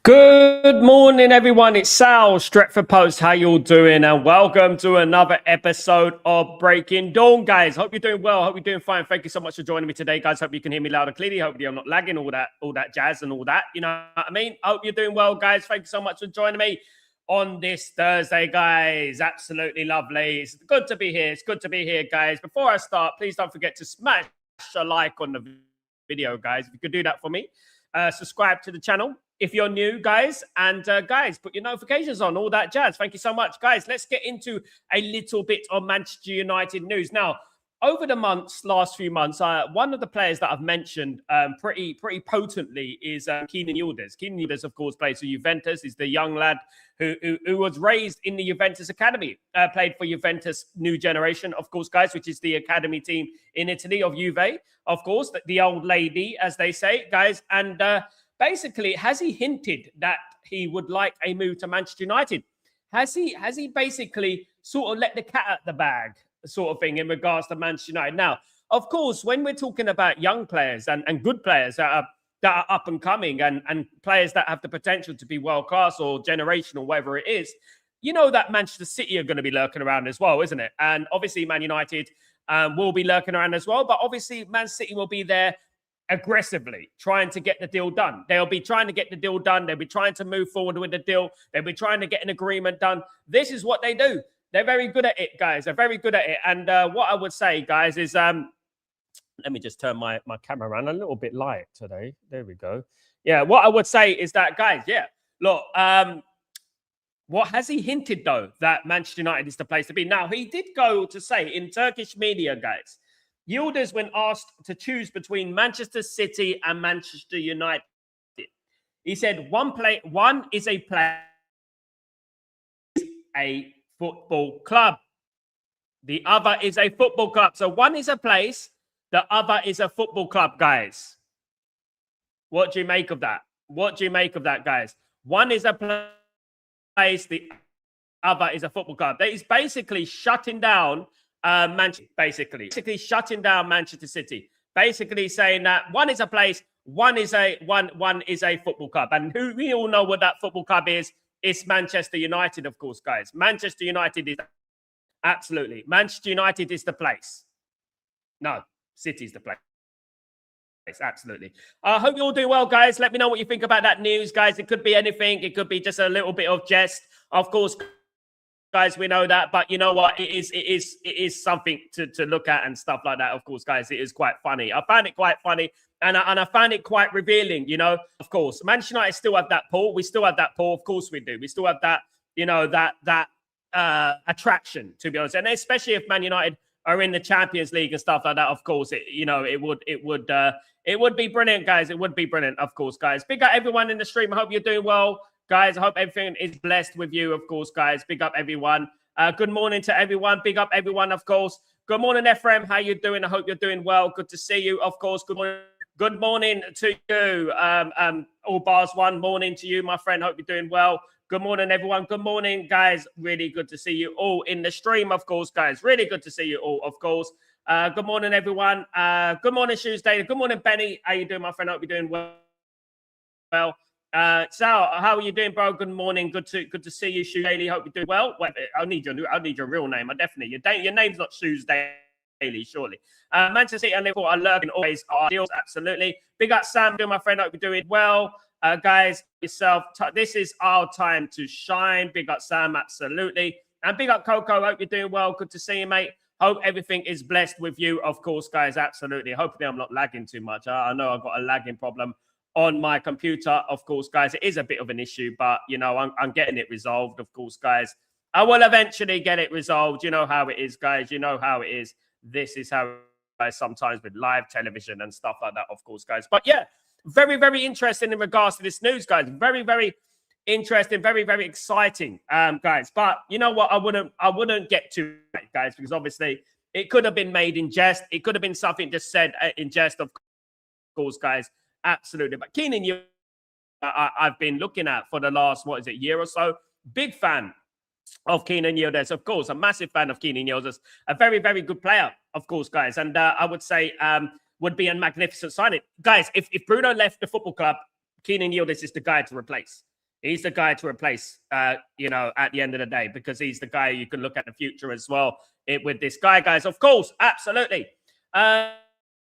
Good morning, everyone. It's Sal, Stretford Post. How you all doing? And welcome to another episode of Breaking Dawn, guys. Hope you're doing well. Hope you're doing fine. Thank you so much for joining me today, guys. Hope you can hear me loud and clearly. Hopefully I'm not lagging, all that jazz and all that. You know what I mean? Hope you're doing well, guys. Thank you so much for joining me on this Thursday, guys. Absolutely lovely. It's good to be here. It's good to be here, guys. Before I start, please don't forget to smash a like on the video, guys. If you could do that for me. Subscribe to the channel if you're new, guys. And guys, put your notifications on, all that jazz. Thank you so much, guys. Let's get into a little bit of Manchester United news. Now, over the last few months, one of the players that I've mentioned pretty potently is Kenan Yildiz. Kenan Yildiz, of course, plays for Juventus. He's the young lad who was raised in the Juventus Academy, played for Juventus New Generation, of course, guys, which is the academy team in Italy of Juve, of course, the old lady, as they say, guys. And basically, has he hinted that he would like a move to Manchester United? Has he basically sort of let the cat out the bag, sort of thing, in regards to Manchester United? Now, of course, when we're talking about young players and good players that are up and coming and players that have the potential to be world class or generational, whatever it is, you know that Manchester City are going to be lurking around as well, isn't it? And obviously, Man United will be lurking around as well. But obviously, Man City will be there aggressively trying to get the deal done. They'll be trying to get the deal done. They'll be trying to move forward with the deal. They'll be trying to get an agreement done. This is what they do. They're very good at it, guys. They're very good at it. And what I would say, guys, is let me just turn my camera around a little bit light today. There we go. Yeah, what I would say is that, guys, yeah, look, what has he hinted, though, that Manchester United is the place to be? Now, he did go to say in Turkish media, guys, Yildiz, when asked to choose between Manchester City and Manchester United, he said one is a player, a football club. The other is a football club. So one is a place, the other is a football club, guys. What do you make of that? What do you make of that, guys? One is a place, the other is a football club. That is basically shutting down Manchester, basically shutting down Manchester City, basically saying that one is a place, one is a football club, and who we all know what that football club is. It's Manchester United, of course, guys. Manchester United is absolutely Manchester United is the place. No, City's the place. Absolutely. I hope you're all doing well, guys. Let me know what you think about that news, guys. It could be anything. It could be just a little bit of jest, of course. Guys, we know that, but you know what? It is something to look at and stuff like that. Of course, guys, it is quite funny. I found it quite funny, and I found it quite revealing. You know, of course, Manchester United still have that pull. We still have that pull. Of course, we do. We still have that. You know, that attraction, to be honest, and especially if Man United are in the Champions League and stuff like that. Of course, it would be brilliant, guys. It would be brilliant, of course, guys. Big up everyone in the stream. I hope you're doing well. Guys, I hope everything is blessed with you, of course, guys. Big up everyone. Good morning to everyone. Big up everyone, of course. Good morning, Ephraim. How you doing? I hope you're doing well. Good to see you, of course. Good morning to you. All bars one morning to you, my friend. Hope you're doing well. Good morning, everyone. Good morning, guys. Really good to see you all in the stream, of course, guys. Really good to see you all, of course. Good morning, everyone. Good morning, Tuesday. Good morning, Benny. How you doing, my friend? Hope you're doing well. Sal, how are you doing, bro? Good morning. Good to see you, Shoes Daily. Hope you're doing well. Wait, I need your real name. I definitely your name's not Shoes Daily, surely. Manchester City and Liverpool are lurking always are deals. Absolutely. Big up, Sam. Doing my friend. Hope you're doing well, guys. Yourself. This is our time to shine. Big up, Sam. Absolutely. And big up, Coco. Hope you're doing well. Good to see you, mate. Hope everything is blessed with you, of course, guys. Absolutely. Hopefully, I'm not lagging too much. I know I've got a lagging problem on my computer, of course, guys. It is a bit of an issue, but, you know, I'm getting it resolved, of course, guys. I will eventually get it resolved. You know how it is, guys. You know how it is. This is how, guys, sometimes with live television and stuff like that, of course, guys. But, yeah, very, very interesting in regards to this news, guys. Very, very interesting. Very, very exciting, guys. But, you know what? I wouldn't get too late, guys, because, obviously, it could have been made in jest. It could have been something just said in jest, of course, guys. Absolutely. But Kenan Yildiz, I've been looking at for the last, year or so. Big fan of Kenan Yildiz, of course. A massive fan of Kenan Yildiz. A very, very good player, of course, guys. And I would say would be a magnificent signing. Guys, if Bruno left the football club, Kenan Yildiz is the guy to replace. He's the guy to replace, you know, at the end of the day, because he's the guy you can look at the future as well with this guy, guys. Of course, absolutely. A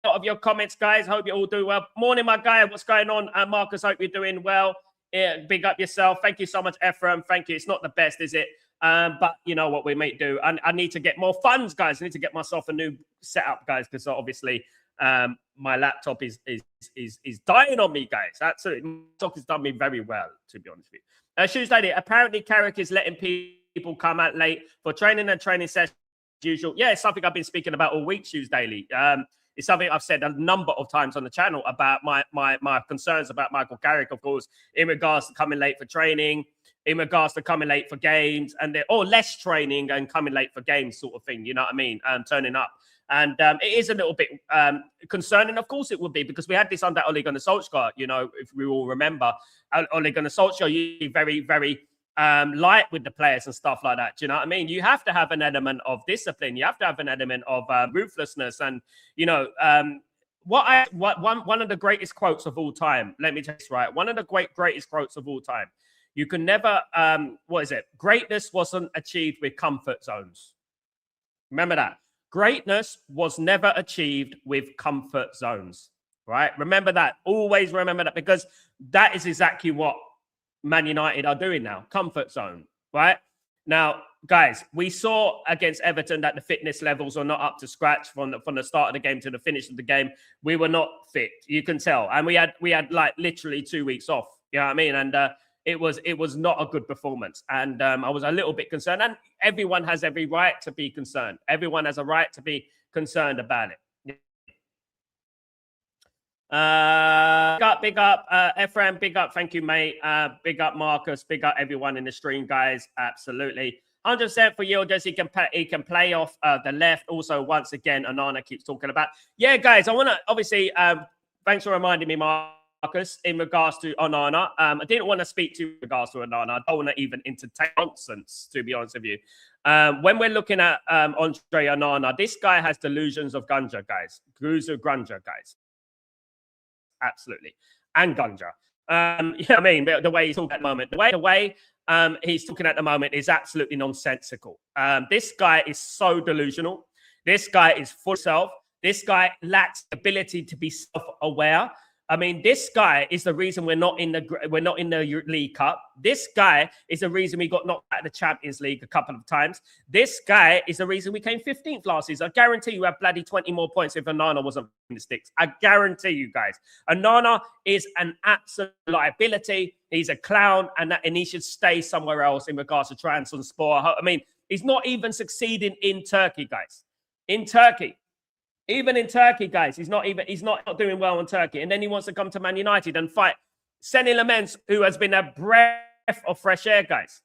lot of your comments, guys. Hope you all do well. Morning, my guy. What's going on? Marcus, hope you're doing well. Yeah, big up yourself. Thank you so much, Ephraim. Thank you. It's not the best, is it? But you know what we may do. I need to get more funds, guys. I need to get myself a new setup, guys, because obviously my laptop is dying on me, guys. Absolutely. TikTok has done me very well, to be honest with you. Shoes Lady, apparently Carrick is letting people come out late for training and training sessions as usual. Yeah, it's something I've been speaking about all week, Shoes Daily. It's something I've said a number of times on the channel about my concerns about Michael Carrick, of course, in regards to coming late for training, in regards to coming late for games, and or less training and coming late for games, sort of thing. You know what I mean? Turning up. And it is a little bit concerning. Of course it would be, because we had this under Ole Gunnar Solskjaer, you know, if we all remember. Ole Gunnar Solskjaer used to be very, very light with the players and stuff like that. Do you know what I mean? You have to have an element of discipline. You have to have an element of ruthlessness. And, you know, one of the greatest quotes of all time, let me tell you, right? One of the greatest quotes of all time. You can never, what is it? Greatness wasn't achieved with comfort zones. Remember that. Greatness was never achieved with comfort zones, right? Remember that. Always remember that, because that is exactly what Man United are doing now. Comfort zone, right? Now, guys, we saw against Everton that the fitness levels are not up to scratch from the start of the game to the finish of the game. We were not fit. You can tell. And we had like literally 2 weeks off. You know what I mean? And it was not a good performance. And I was a little bit concerned. And everyone has every right to be concerned. Everyone has a right to be concerned about it. Big up, Ephraim, big up. Thank you, mate. Big up, Marcus. Big up everyone in the stream, guys. Absolutely. 100% for Yildiz. He can play off the left. Also, once again, Onana keeps talking about. Yeah, guys, I want to obviously, thanks for reminding me, Marcus, in regards to Onana. I didn't want to speak to regards to Onana. I don't want to even entertain nonsense, to be honest with you. When we're looking at Andre Onana, this guy has delusions of Gunja, guys. Gruza Grunja, guys. Absolutely. And Gunja. You know what I mean? The way he's talking at the moment, the way he's talking at the moment is absolutely nonsensical. This guy is so delusional. This guy is full of self. This guy lacks the ability to be self-aware. I mean, this guy is the reason we're not in the League Cup. This guy is the reason we got knocked out of the Champions League a couple of times. This guy is the reason we came 15th last season. I guarantee you have bloody 20 more points if Onana wasn't in the sticks. I guarantee you guys. Onana is an absolute liability. He's a clown, and he should stay somewhere else in regards to Trabzonspor. I mean, he's not even succeeding in Turkey, guys. In Turkey. Even in Turkey, guys, he's not doing well in Turkey. And then he wants to come to Man United and fight Seni Lamens, who has been a breath of fresh air, guys.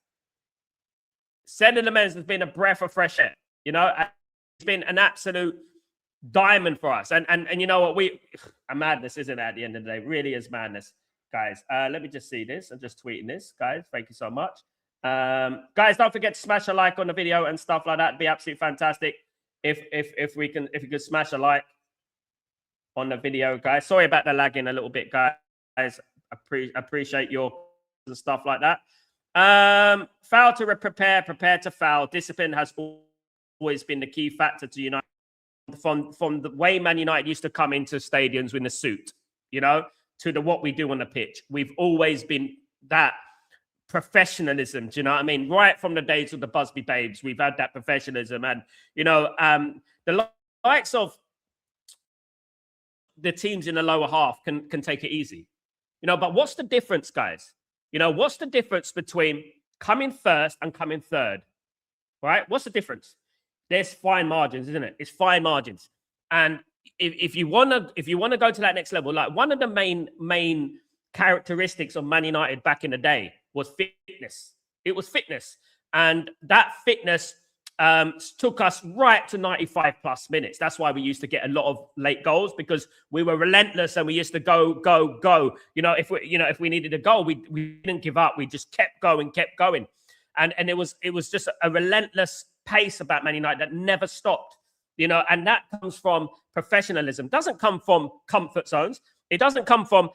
Seni Lamens has been a breath of fresh air. You know, it's been an absolute diamond for us. And you know what? A madness, isn't it, at the end of the day? It really is madness, guys. Let me just see this. I'm just tweeting this, guys. Thank you so much. Guys, don't forget to smash a like on the video and stuff like that. It'd be absolutely fantastic. If you could smash a like on the video, guys. Sorry about the lagging a little bit, guys. Appreciate your stuff like that. Foul to prepare to foul. Discipline has always been the key factor to United. From the way Man United used to come into stadiums in the suit, you know, to what we do on the pitch. We've always been that professionalism, do you know what I mean? Right from the days of the Busby Babes, we've had that professionalism. And, you know, the likes of the teams in the lower half can take it easy. You know, but what's the difference, guys? You know, what's the difference between coming first and coming third? Right? What's the difference? There's fine margins, isn't it? It's fine margins. And if you want to go to that next level, like one of the main characteristics of Man United back in the day was fitness. It was fitness. And that fitness took us right to 95 plus minutes. That's why we used to get a lot of late goals, because we were relentless and we used to go. You know, if we needed a goal, we didn't give up. We just kept going. And it was just a relentless pace about Man United that never stopped. You know, and that comes from professionalism. It doesn't come from comfort zones. It doesn't come from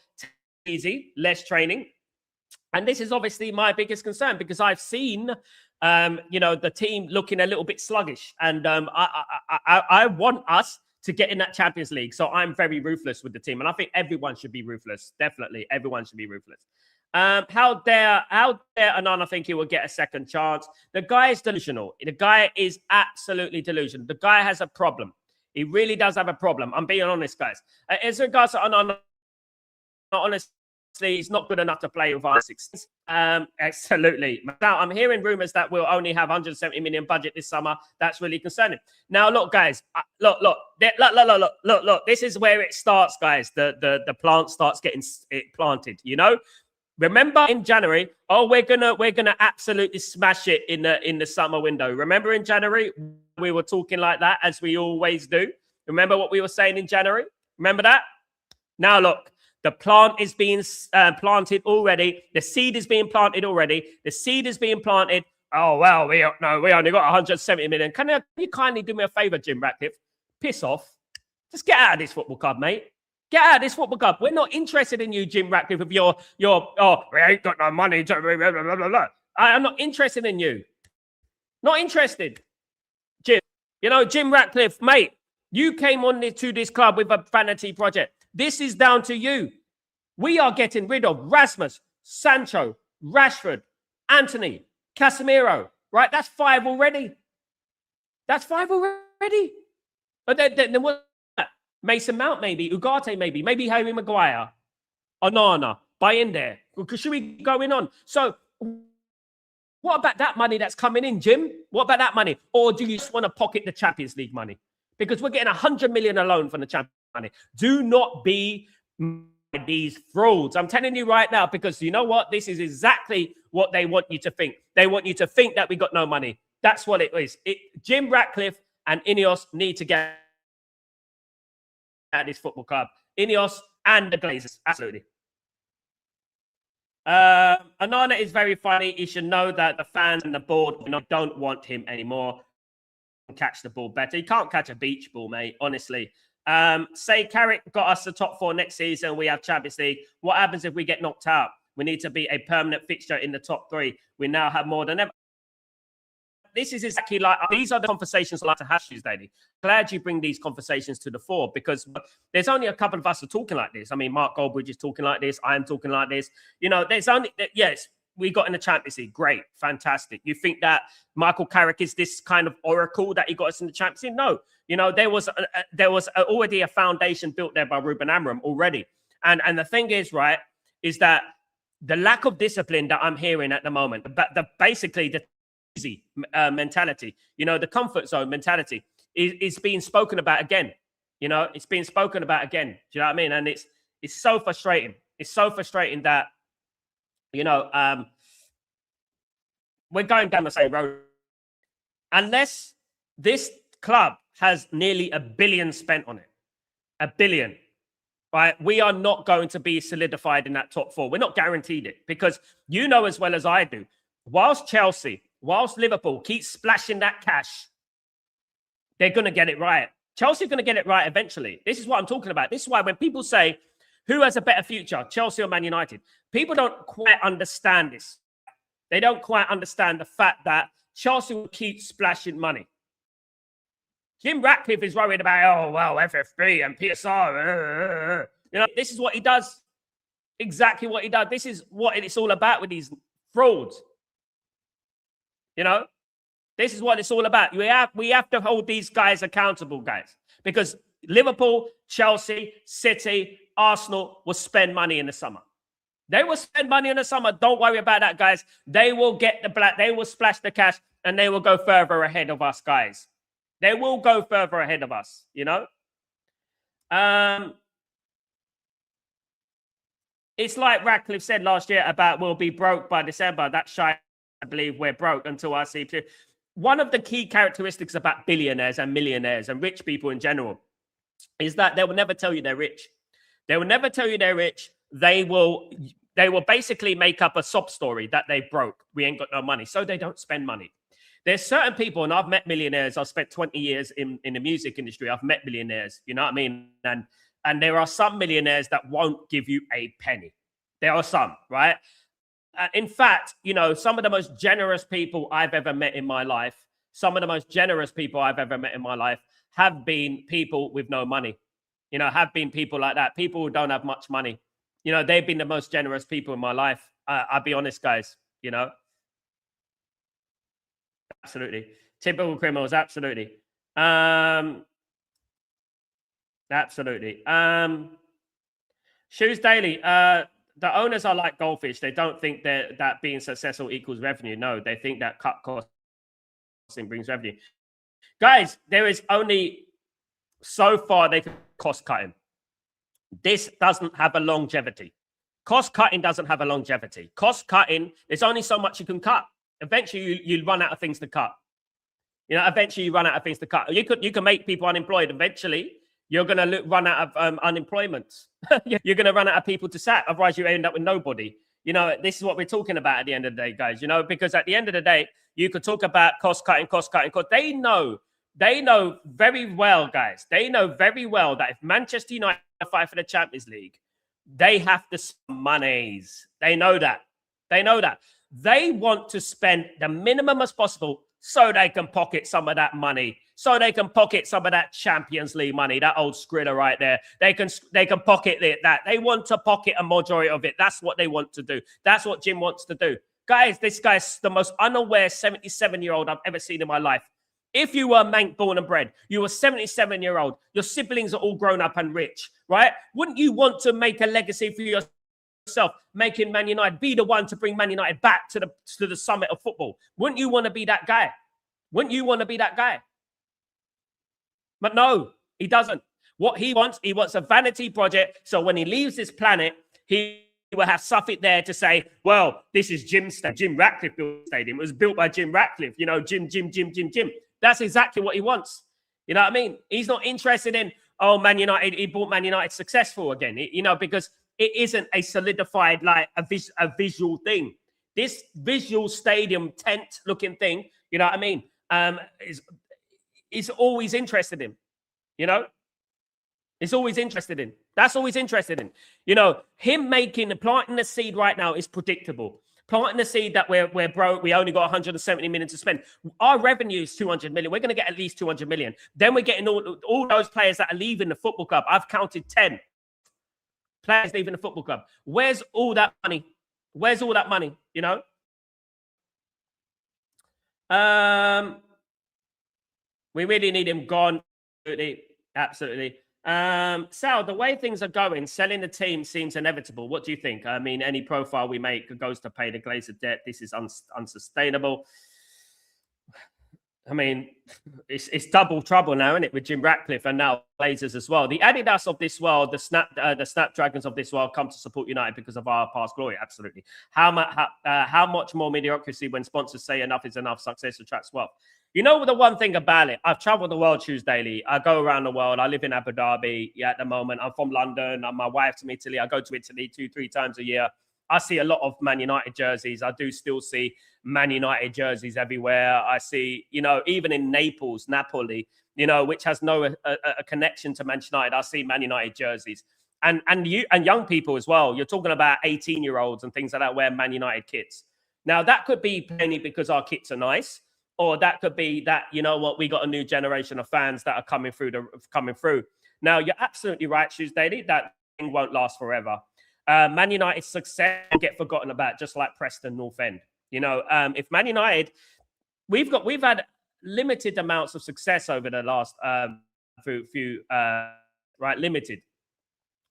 easy, less training. And this is obviously my biggest concern because I've seen, the team looking a little bit sluggish. And I want us to get in that Champions League. So I'm very ruthless with the team. And I think everyone should be ruthless. Definitely. Everyone should be ruthless. How dare Onana think he will get a second chance? The guy is delusional. The guy is absolutely delusional. The guy has a problem. He really does have a problem. I'm being honest, guys. As regards to Onana, honestly, he's not good enough to play with our 16s. Absolutely. Now, I'm hearing rumors that we'll only have 170 million budget this summer. That's really concerning. Now, look, guys. Look. This is where it starts, guys. The plant starts getting planted. Remember in January, we're gonna absolutely smash it in the summer window. Remember in January, we were talking like that, as we always do. Remember what we were saying in January? Remember that? Now look, the plant is being planted already. The seed is being planted already. The seed is being planted. Oh, well, we only got 170 million. Can you kindly do me a favor, Jim Ratcliffe? Piss off. Just get out of this football club, mate. Get out of this football club. We're not interested in you, Jim Ratcliffe, with your we ain't got no money. Blah, blah, blah, blah, blah. I'm not interested in you. Not interested. Jim. Jim Ratcliffe, mate, you came on to this club with a vanity project. This is down to you. We are getting rid of Rasmus, Sancho, Rashford, Anthony, Casemiro. Right? That's 5 already. But then what? Mason Mount, maybe. Ugarte, maybe Harry Maguire. Onana. Buy in there. Should we going on? So, what about that money that's coming in, Jim? What about that money? Or do you just want to pocket the Champions League money? Because we're getting 100 million alone from the Champions League money. Do not be these frauds. I'm telling you right now, because you know what? This is exactly what they want you to think. They want you to think that we got no money. That's what it is. Jim Ratcliffe and Ineos need to get at this football club. Ineos and the Glazers. Absolutely. Onana is very funny. He should know that the fans and the board don't want him anymore. Catch the ball better. He can't catch a beach ball, mate. Honestly. Say Carrick got us the top 4 next season. We have Champions League. What happens if we get knocked out? We need to be a permanent fixture in the top 3. We now have more than ever. This is exactly like, these are the conversations I like to have Tuesday. Glad you bring these conversations to the fore, because there's only a couple of us who are talking like this. I mean, Mark Goldbridge is talking like this. I am talking like this. There's only, yes, we got in the Champions League. Great. Fantastic. You think that Michael Carrick is this kind of oracle that he got us in the Champions League? No. There was already a foundation built there by Ruben Amorim already. And the thing is, right, is that the lack of discipline that I'm hearing at the moment, but basically the easy mentality, the comfort zone mentality is being spoken about again. It's being spoken about again. Do you know what I mean? And it's so frustrating. It's so frustrating that, we're going down the same road. Unless this club has nearly $1 billion spent on it, $1 billion, right? We are not going to be solidified in that top 4. We're not guaranteed it, because as well as I do, whilst Liverpool keeps splashing that cash, they're going to get it right. Chelsea are going to get it right eventually. This is what I'm talking about. This is why when people say, who has a better future, Chelsea or Man United? People don't quite understand this. They don't quite understand the fact that Chelsea will keep splashing money. Jim Ratcliffe is worried about, FFP and PSR. This is what he does. Exactly what he does. This is what it's all about with these frauds. This is what it's all about. We have to hold these guys accountable, guys, because Liverpool, Chelsea, City, Arsenal will spend money in the summer. They will spend money in the summer. Don't worry about that, guys. They will get they will splash the cash, and they will go further ahead of us, guys. They will go further ahead of us, It's like Ratcliffe said last year about we'll be broke by December. That's shy. I believe we're broke until I see. One of the key characteristics about billionaires and millionaires and rich people in general is that they will never tell you they're rich. They will never tell you they're rich. They will basically make up a sob story that they broke. We ain't got no money. So they don't spend money. There's certain people, and I've met millionaires. I've spent 20 years in the music industry. I've met millionaires, you know what I mean? And there are some millionaires that won't give you a penny. There are some, right? in fact, you know, some of the most generous people I've ever met in my life, have been people with no money. You know, have been people like that, people who don't have much money. You know, they've been the most generous people in my life. I'll be honest, guys, you know. Absolutely. Typical criminals, absolutely. Absolutely. Shoes Daily, the owners are like goldfish. They don't think that being successful equals revenue. No, they think that cut costs brings revenue. Guys, there is only so far they can cost cutting. This doesn't have a longevity. Cost cutting doesn't have a longevity. Cost cutting, there's only so much you can cut. Eventually, you run out of things to cut. You know, eventually you run out of things to cut. You can make people unemployed. Eventually, you're going to run out of unemployment. You're going to run out of people to sack. Otherwise, you end up with nobody. You know, this is what we're talking about at the end of the day, guys. You know, because at the end of the day, you could talk about cost cutting. They know very well, guys. They know very well that if Manchester United fight for the Champions League, they have to spend monies. They know that. They want to spend the minimum as possible so they can pocket some of that money, so they can pocket some of that Champions League money, that old Skrilla right there. They can pocket that. They want to pocket a majority of it. That's what they want to do. That's what Jim wants to do. Guys, this guy's the most unaware 77-year-old I've ever seen in my life. If you were Mank born and bred, you were 77-year-old, your siblings are all grown up and rich, right? Wouldn't you want to make a legacy for yourself, making Man United, be the one to bring Man United back to the summit of football? Wouldn't you want to be that guy? But no, he doesn't. What he wants a vanity project. So when he leaves this planet, he will have something there to say, well, this is Jim Ratcliffe built the stadium. It was built by Jim Ratcliffe. You know, Jim. That's exactly what he wants. You know what I mean? He's not interested in, oh, Man United, he brought Man United successful again. You know, because it isn't a solidified, like a visual thing. This visual stadium tent looking thing, you know what I mean? Is always interested in, you know? It's always interested in. That's always interested in. You know, him planting the seed right now is predictable. Planting the seed that we're broke, we only got 170 million to spend. Our revenue is 200 million. We're going to get at least 200 million. Then we're getting all those players that are leaving the football club. I've counted 10 players leaving the football club. Where's all that money? You know? We really need him gone. Absolutely. Sal, the way things are going, selling the team seems inevitable. What do you think? I mean, any profile we make goes to pay the Glazer debt. This is unsustainable. I mean, it's double trouble now, isn't it, with Jim Ratcliffe and now Glazers as well. The Adidas of this world, the Snapdragons of this world come to support United because of our past glory. Absolutely. How much more mediocrity when sponsors say enough is enough, success attracts wealth. You know the one thing about it, I've traveled the world, Shoes Daily. I go around the world. I live in Abu Dhabi at the moment. I'm from London. My wife's from Italy. I go to Italy 2-3 times a year. I see a lot of Man United jerseys. I do still see Man United jerseys everywhere. I see, you know, even in Napoli, you know, which has no a connection to Manchester United. I see Man United jerseys. And young people as well. You're talking about 18-year-olds and things like that wear Man United kits. Now, that could be plainly because our kits are nice. Or that could be that, you know what, we got a new generation of fans that are coming through. Now, you're absolutely right, Shoes Daily. That thing won't last forever. Man United's success will get forgotten about, just like Preston North End. You know, if Man United, we've had limited amounts of success over the last few right, limited,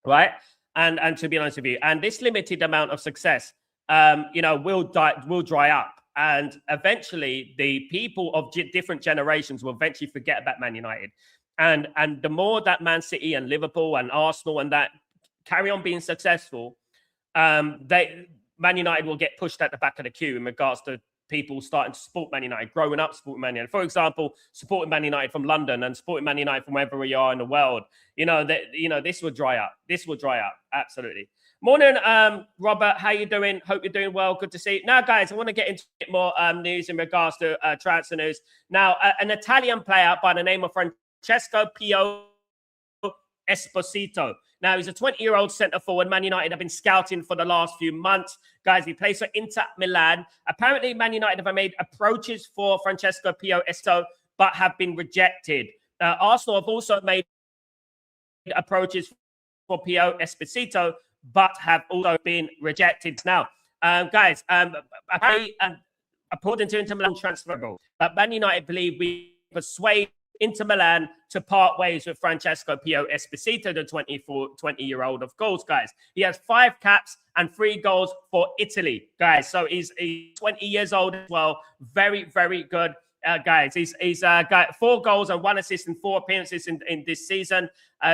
right? And to be honest with you, and this limited amount of success, you know, will dry up. And eventually, the people of different generations will eventually forget about Man United. And the more that Man City and Liverpool and Arsenal and that carry on being successful, Man United will get pushed at the back of the queue in regards to people starting to support Man United, growing up supporting Man United. For example, supporting Man United from London and supporting Man United from wherever we are in the world. You know, this will dry up. Absolutely. Morning, Robert. How you doing? Hope you're doing well. Good to see you. Now, guys, I want to get into a bit more news in regards to transfer news. Now, an Italian player by the name of Francesco Pio Esposito Now, he's a 20-year-old centre-forward. Man United have been scouting for the last few months. Guys, he plays for Inter Milan. Apparently, Man United have made approaches for Francesco Pio Esposito, but have been rejected. Arsenal have also made approaches for Pio Esposito, but have also been rejected. Now, guys, according to Inter Milan transferable, Man United believe we persuade Inter Milan to part ways with Francesco Pio Esposito, the 20-year-old, of course, guys. He has 5 caps and 3 goals for Italy, guys. So he's 20 years old as well. Very, very good. Guys, he's got 4 goals and 1 assist and 4 appearances in this season,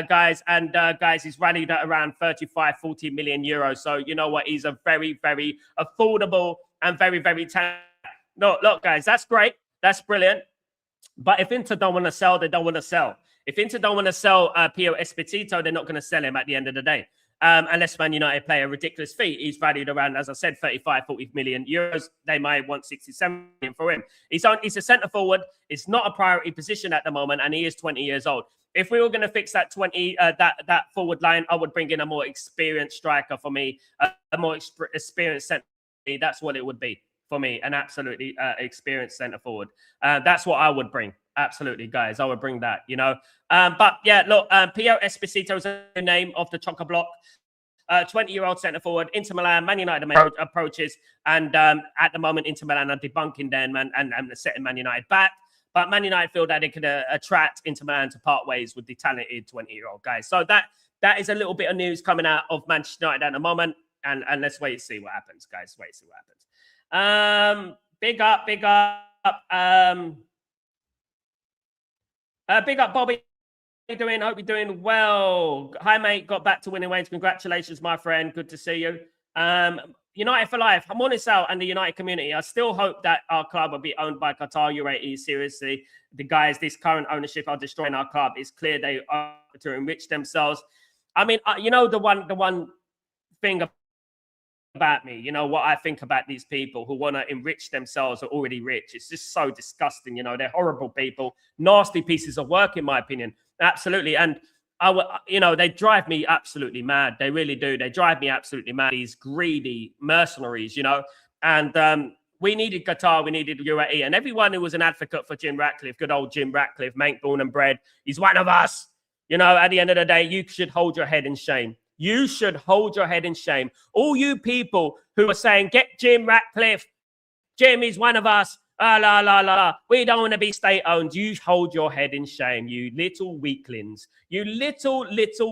guys. And guys, he's valued at around 35-40 million euros. So you know what? He's a very, very affordable and very, very talented. No, look, guys, that's great. That's brilliant. But if Inter don't want to sell, they don't want to sell. If Inter don't want to sell Pio Esposito, they're not going to sell him at the end of the day. Unless Man United play a ridiculous fee. He's valued around, as I said, 35-40 million euros. They might want 67 million for him. He's a centre forward. It's not a priority position at the moment, and he is 20 years old. If we were going to fix that that forward line, I would bring in a more experienced striker for me, a more experienced centre. That's what it would be for me, an absolutely experienced centre forward. That's what I would bring. Absolutely, guys. I would bring that, you know. But yeah, look, Pio Esposito is the name of the chock-a-block. 20-year-old centre forward, Inter Milan, Man United approaches, and at the moment, Inter Milan are debunking them and setting Man United back. But Man United feel that they could attract Inter Milan to part ways with the talented 20-year-old guys. So that is a little bit of news coming out of Manchester United at the moment, and let's wait and see what happens, guys. Wait and see what happens. Big up. Big up, Bobby. How you doing? Hope you're doing well. Hi, mate. Got back to winning ways. Congratulations, my friend. Good to see you. United for life. I'm on this out and the United community. I still hope that our club will be owned by Qatar UAE. Seriously, the guys, this current ownership are destroying our club. It's clear they are to enrich themselves. I mean, you know, the one thing about me, you know, what I think about these people who want to enrich themselves are already rich. It's just so disgusting. You know, they're horrible people, nasty pieces of work, in my opinion. Absolutely. And they drive me absolutely mad. They really do. They drive me absolutely mad. These greedy mercenaries, you know, and we needed Qatar. We needed UAE, and everyone who was an advocate for Jim Ratcliffe, good old Jim Ratcliffe, mate, born and bred. He's one of us. You know, at the end of the day, you should hold your head in shame. You should hold your head in shame. All you people who are saying, get Jim Ratcliffe, Jim is one of us, we don't want to be state-owned. You hold your head in shame, you little weaklings. You little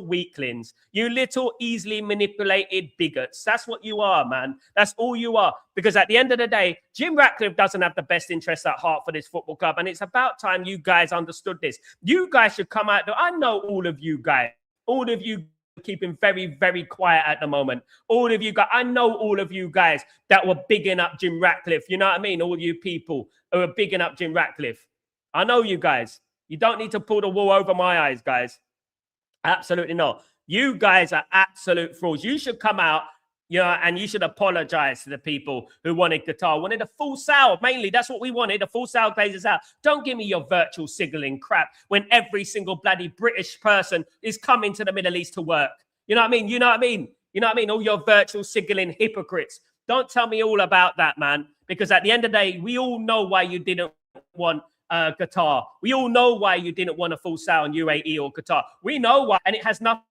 weaklings. You little easily manipulated bigots. That's what you are, man. That's all you are. Because at the end of the day, Jim Ratcliffe doesn't have the best interests at heart for this football club. And it's about time you guys understood this. You guys should come out. I know all of you guys. All of you keeping very, very quiet at the moment. All of you guys, I know all of you guys that were bigging up Jim Ratcliffe. You know what I mean? All you people who are bigging up Jim Ratcliffe. I know you guys. You don't need to pull the wool over my eyes, guys. Absolutely not. You guys are absolute frauds. You should come out, you know, and you should apologize to the people who wanted Qatar, wanted a full sale. Mainly, that's what we wanted, a full sale Glazers out. Don't give me your virtual signaling crap when every single bloody British person is coming to the Middle East to work. You know what I mean? You know what I mean? You know what I mean? All your virtual signaling hypocrites. Don't tell me all about that, man. Because at the end of the day, we all know why you didn't want Qatar. We all know why you didn't want a full sale on UAE or Qatar. We know why, and it has nothing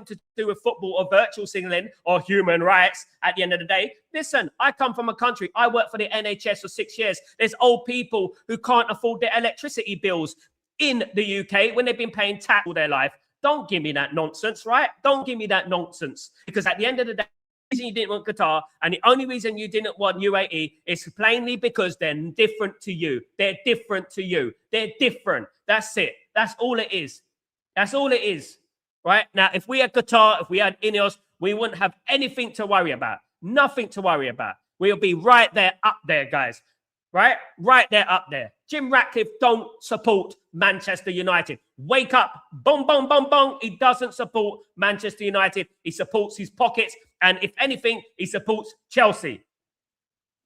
to do with football or virtual signaling or human rights at the end of the day. Listen, I come from a country, I worked for the NHS for 6 years. There's old people who can't afford their electricity bills in the UK when they've been paying tax all their life. Don't give me that nonsense, right? Don't give me that nonsense. Because at the end of the day, the reason you didn't want Qatar and the only reason you didn't want UAE is plainly because they're different to you. They're different to you. They're different. That's it. That's all it is. That's all it is. Right? Now, if we had Qatar, if we had Ineos, we wouldn't have anything to worry about. Nothing to worry about. We'll be right there, up there, guys. Right? Right there, up there. Jim Ratcliffe don't support Manchester United. Wake up. Boom, boom, boom, boom. He doesn't support Manchester United. He supports his pockets. And if anything, he supports Chelsea.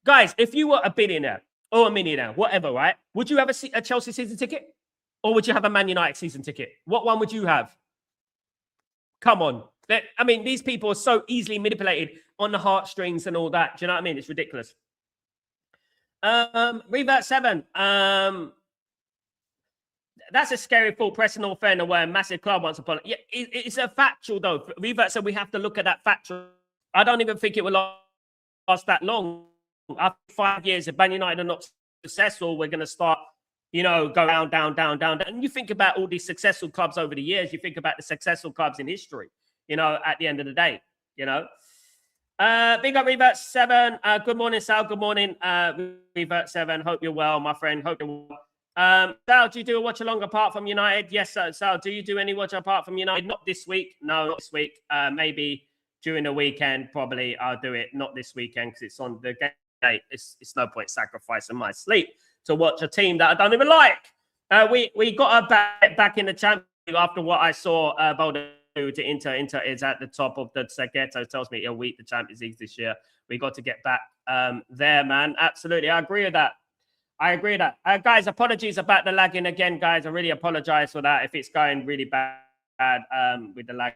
Guys, if you were a billionaire or a millionaire, whatever, right? Would you have a Chelsea season ticket? Or would you have a Man United season ticket? What one would you have? Come on. I mean, these people are so easily manipulated on the heartstrings and all that. Do you know what I mean? It's ridiculous. Revert 7. That's a scary thought. Pressing all fair and away, a massive club once upon. Yeah, it's a factual though. Revert said we have to look at that factual. I don't even think it will last that long. After 5 years, if Man United are not successful, we're going to start, you know, go down. And you think about all these successful clubs over the years. You think about the successful clubs in history. You know, at the end of the day, you know. Big up Revert 7. Good morning, Sal. Good morning, Revert 7. Hope you're well, my friend. Hope you're well. Sal, do you do a watch along apart from United? Yes, Sal. Do you do any watch apart from United? Not this week. No, not this week. Maybe during the weekend. Probably I'll do it. Not this weekend because it's on the game. It's no point sacrificing my sleep to watch a team that I don't even like. We got a back in the Champions League after what I saw. Boulder to Inter. Inter is at the top of the Seghetto. Tells me he'll win the Champions League this year. We got to get back there, man. Absolutely, I agree with that. Guys, apologies about the lagging again, guys. I really apologize for that if it's going really bad with the lag.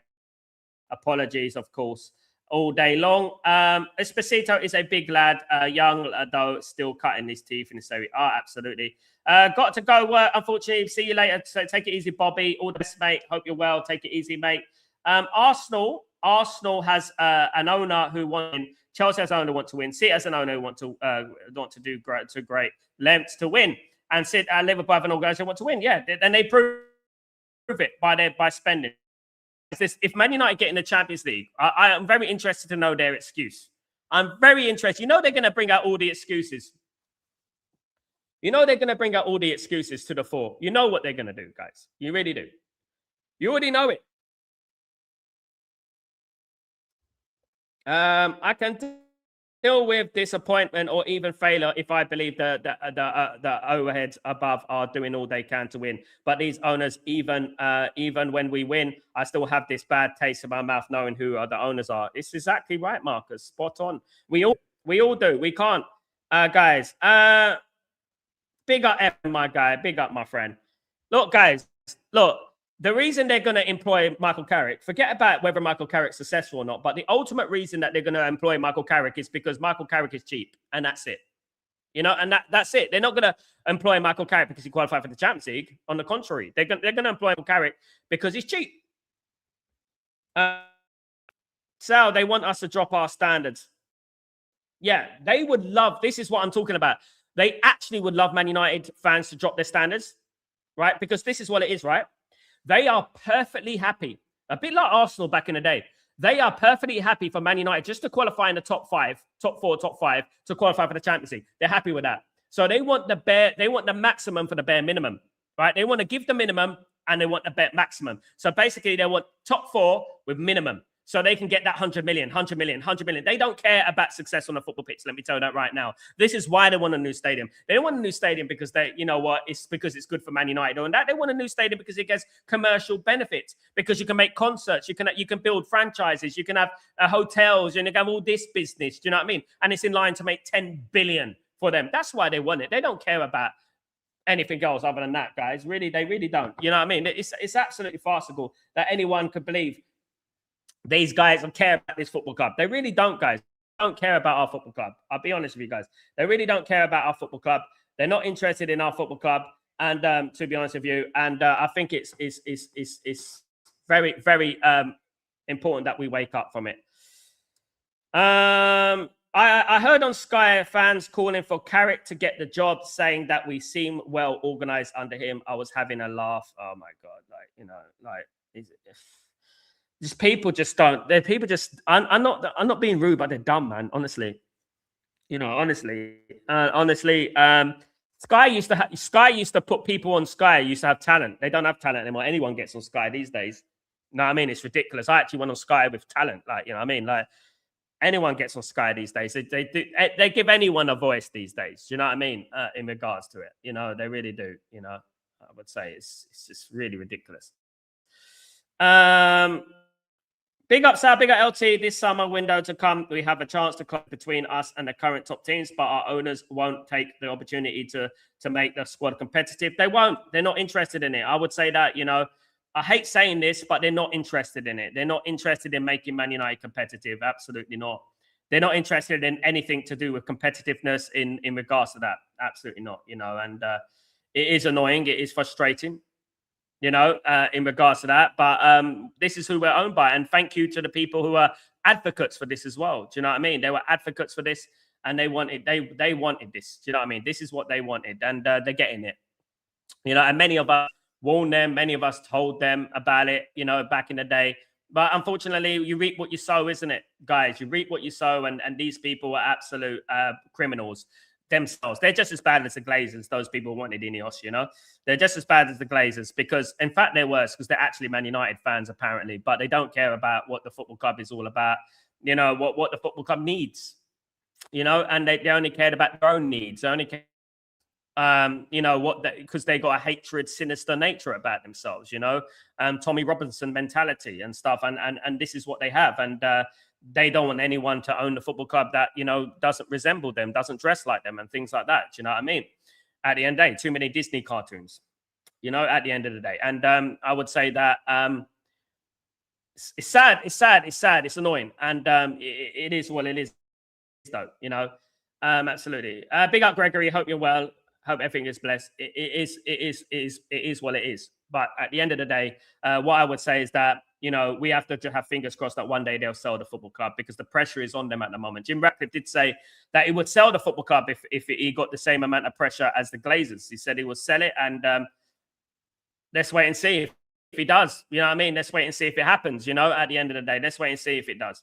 Apologies, of course, all day long. Esposito is a big lad, young though, still cutting his teeth in the Serie. Absolutely. Got to go, unfortunately. See you later. So take it easy, Bobby. All the best, mate. Hope you're well. Take it easy, mate. Arsenal has an owner who wants. Chelsea has an owner who want to win. City has an owner who want to do great lengths to win. And Liverpool have an organisation who want to win. Yeah, and they prove it by spending. If Man United get in the Champions League, I am very interested to know their excuse. I'm very interested. You know they're going to bring out all the excuses. You know they're going to bring out all the excuses to the fore. You know what they're going to do, guys. You really do. You already know it. I can deal with disappointment or even failure if I believe the overheads above are doing all they can to win. But these owners, even when we win, I still have this bad taste in my mouth knowing who the owners are. It's exactly right, Marcus. Spot on. We all do. We can't, guys. Big up Evan, my guy. Big up, my friend. Look, guys. Look. The reason they're going to employ Michael Carrick, forget about whether Michael Carrick's successful or not, but the ultimate reason that they're going to employ Michael Carrick is because Michael Carrick is cheap, and that's it. You know, and that's it. They're not going to employ Michael Carrick because he qualified for the Champions League. On the contrary, they're going to employ Michael Carrick because he's cheap. Sal, they want us to drop our standards. Yeah, they would love, this is what I'm talking about. They actually would love Man United fans to drop their standards, right? Because this is what it is, right? They are perfectly happy, a bit like Arsenal back in the day. They are perfectly happy for Man United just to qualify in the top five to qualify for the Champions League. They're happy with that. So they want the maximum for the bare minimum, right? They want to give the minimum and they want the bare maximum. So basically they want top 4 with minimum. So they can get that 100 million. They don't care about success on the football pitch. Let me tell you that right now. This is why they want a new stadium. They don't want a new stadium because it's because it's good for Man United or that. They want a new stadium because it gets commercial benefits, because you can make concerts, you can build franchises, you can have hotels, and you can have all this business. Do you know what I mean? And it's in line to make 10 billion for them. That's why they want it. They don't care about anything else other than that, guys. Really, they really don't. You know what I mean? It's absolutely farcical that anyone could believe these guys don't care about this football club. They really don't, guys. They don't care about our football club. I'll be honest with you guys. They really don't care about our football club. They're not interested in our football club. And to be honest with you, and I think it's very, very important that we wake up from it. I heard on Sky fans calling for Carrick to get the job, saying that we seem well organized under him. I was having a laugh. Oh my God! Just people just don't. They're people just. I'm not being rude, but they're dumb, man. Honestly, honestly. Sky used to put people on Sky. Used to have talent. They don't have talent anymore. Anyone gets on Sky these days. You know what I mean? It's ridiculous. I actually went on Sky with talent. Like, you know what I mean? Like, anyone gets on Sky these days. They give anyone a voice these days. Do you know what I mean? In regards to it, they really do. I would say it's just really ridiculous. Big up, Sal. Big up, LT. This summer window to come, we have a chance to cut between us and the current top teams, but our owners won't take the opportunity to make the squad competitive. They won't. They're not interested in it. I would say that, I hate saying this, but they're not interested in it. They're not interested in making Man United competitive. Absolutely not. They're not interested in anything to do with competitiveness in regards to that. Absolutely not. And it is annoying. It is frustrating. In regards to that. But this is who we're owned by. And thank you to the people who are advocates for this as well. Do you know what I mean? They were advocates for this, and they wanted this. Do you know what I mean? This is what they wanted, and they're getting it. And many of us warned them, many of us told them about it, back in the day. But unfortunately, you reap what you sow, isn't it, guys? You reap what you sow, and these people are absolute criminals themselves. They're just as bad as the Glazers. Those people wanted Ineos, they're just as bad as the Glazers, because in fact they're worse, because they're actually Man United fans apparently, but they don't care about what the football club is all about, what the football club needs, and they only cared about their own needs. They only care, because they got a hatred, sinister nature about themselves, Tommy Robinson mentality and stuff, and this is what they have, and they don't want anyone to own the football club that, doesn't resemble them, doesn't dress like them, and things like that. Do you know what I mean? At the end of the day, too many Disney cartoons, at the end of the day. And I would say that it's sad. It's annoying. And it is what it is, though, absolutely. Big up, Gregory. Hope you're well. Hope everything is blessed. It is what it is. But at the end of the day, what I would say is that, we have to have fingers crossed that one day they'll sell the football club, because the pressure is on them at the moment. Jim Ratcliffe did say that he would sell the football club if he got the same amount of pressure as the Glazers. He said he would sell it, and let's wait and see if he does. You know what I mean? Let's wait and see if it happens, at the end of the day. Let's wait and see if it does.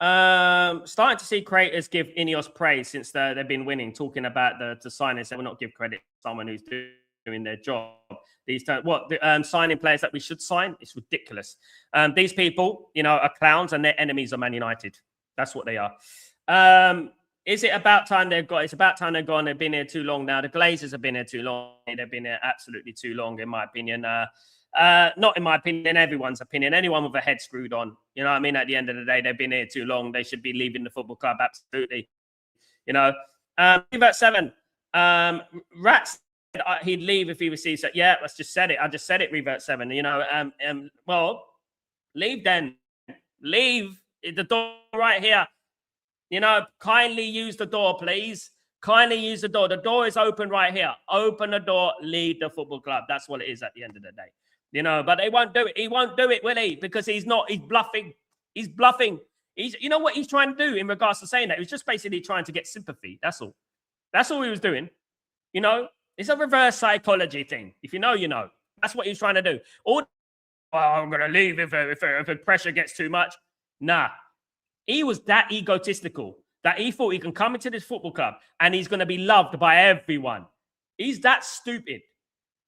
Starting to see creators give Ineos praise since they've been winning, talking about the signings. They will not give credit to someone who's doing their job. These signing players that we should sign, it's ridiculous. These people, are clowns, and they're enemies of Man United. That's what they are. Is it about time they've got? It's about time they've gone. They've been here too long now. The Glazers have been here too long. They've been here absolutely too long, in my opinion. Not in my opinion, in everyone's opinion. Anyone with a head screwed on, you know what I mean? At the end of the day, they've been here too long. They should be leaving the football club, absolutely. About 7. Rats. He'd leave if he receives it. Yeah, I just said it, Revert 7. Well, leave then. Leave. The door right here. Kindly use the door, please. Kindly use the door. The door is open right here. Open the door, leave the football club. That's what it is at the end of the day. But they won't do it. He won't do it, will he? Because he's bluffing. He's bluffing. What he's trying to do in regards to saying that? He was just basically trying to get sympathy. That's all. That's all he was doing. It's a reverse psychology thing. If you know, you know. That's what he's trying to do. I'm going to leave if the pressure gets too much. Nah. He was that egotistical that he thought he can come into this football club and he's going to be loved by everyone. He's that stupid.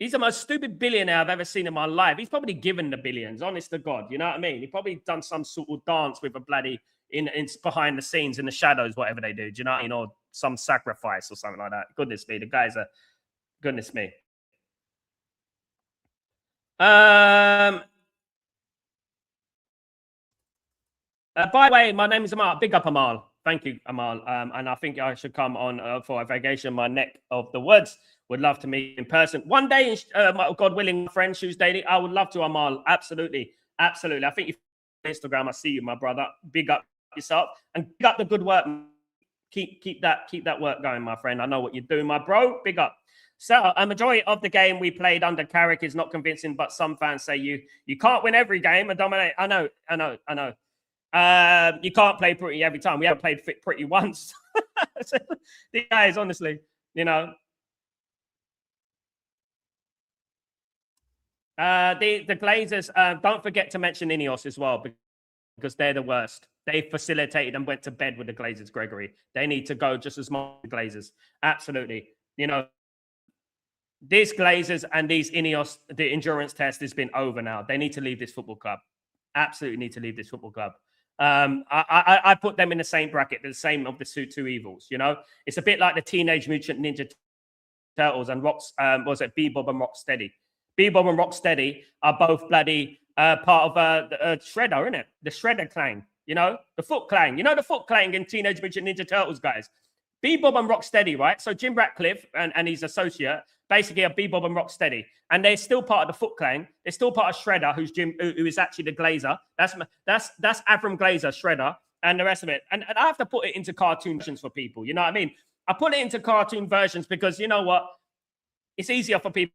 He's the most stupid billionaire I've ever seen in my life. He's probably given the billions, honest to God. You know what I mean? He probably done some sort of dance with a bloody in behind the scenes, in the shadows, whatever they do. Do you know what I mean? Or some sacrifice or something like that. Goodness me, the guys are... Goodness me. By the way, my name is Amal. Big up, Amal. Thank you, Amal. And I think I should come on for a vacation. My neck of the woods. Would love to meet in person. One day, God willing, my friend, Shoes Daily. I would love to, Amal. Absolutely. Absolutely. I think you on Instagram. I see you, my brother. Big up yourself. And big up the good work. Keep that work going, my friend. I know what you're doing, my bro. Big up. So a majority of the game we played under Carrick is not convincing, but some fans say you can't win every game and dominate. I know. You can't play pretty every time. We haven't played pretty once. These guys, honestly, the Glazers, don't forget to mention Ineos as well, because they're the worst. They facilitated and went to bed with the Glazers, Gregory. They need to go just as much as the Glazers. Absolutely. These Glazers and these Ineos, the endurance test has been over now. They need to leave this football club. Absolutely need to leave this football club. I put them in the same bracket, the same of the two evils. It's a bit like the Teenage Mutant Ninja Turtles and Bebop and Rocksteady. Bebop and Rocksteady are both bloody part of Shredder, isn't it? The Shredder clan. The Foot Clan. The Foot Clan in Teenage Mutant Ninja Turtles, guys. Bebob and Rocksteady, right? So Jim Ratcliffe and his associate basically are Bebob and Rocksteady, and they're still part of the Foot Clan. They're still part of Shredder, who is actually the Glazer. That's Avram Glazer, Shredder, and the rest of it. And I have to put it into cartoon versions for people. You know what I mean? I put it into cartoon versions because you know what? It's easier for people.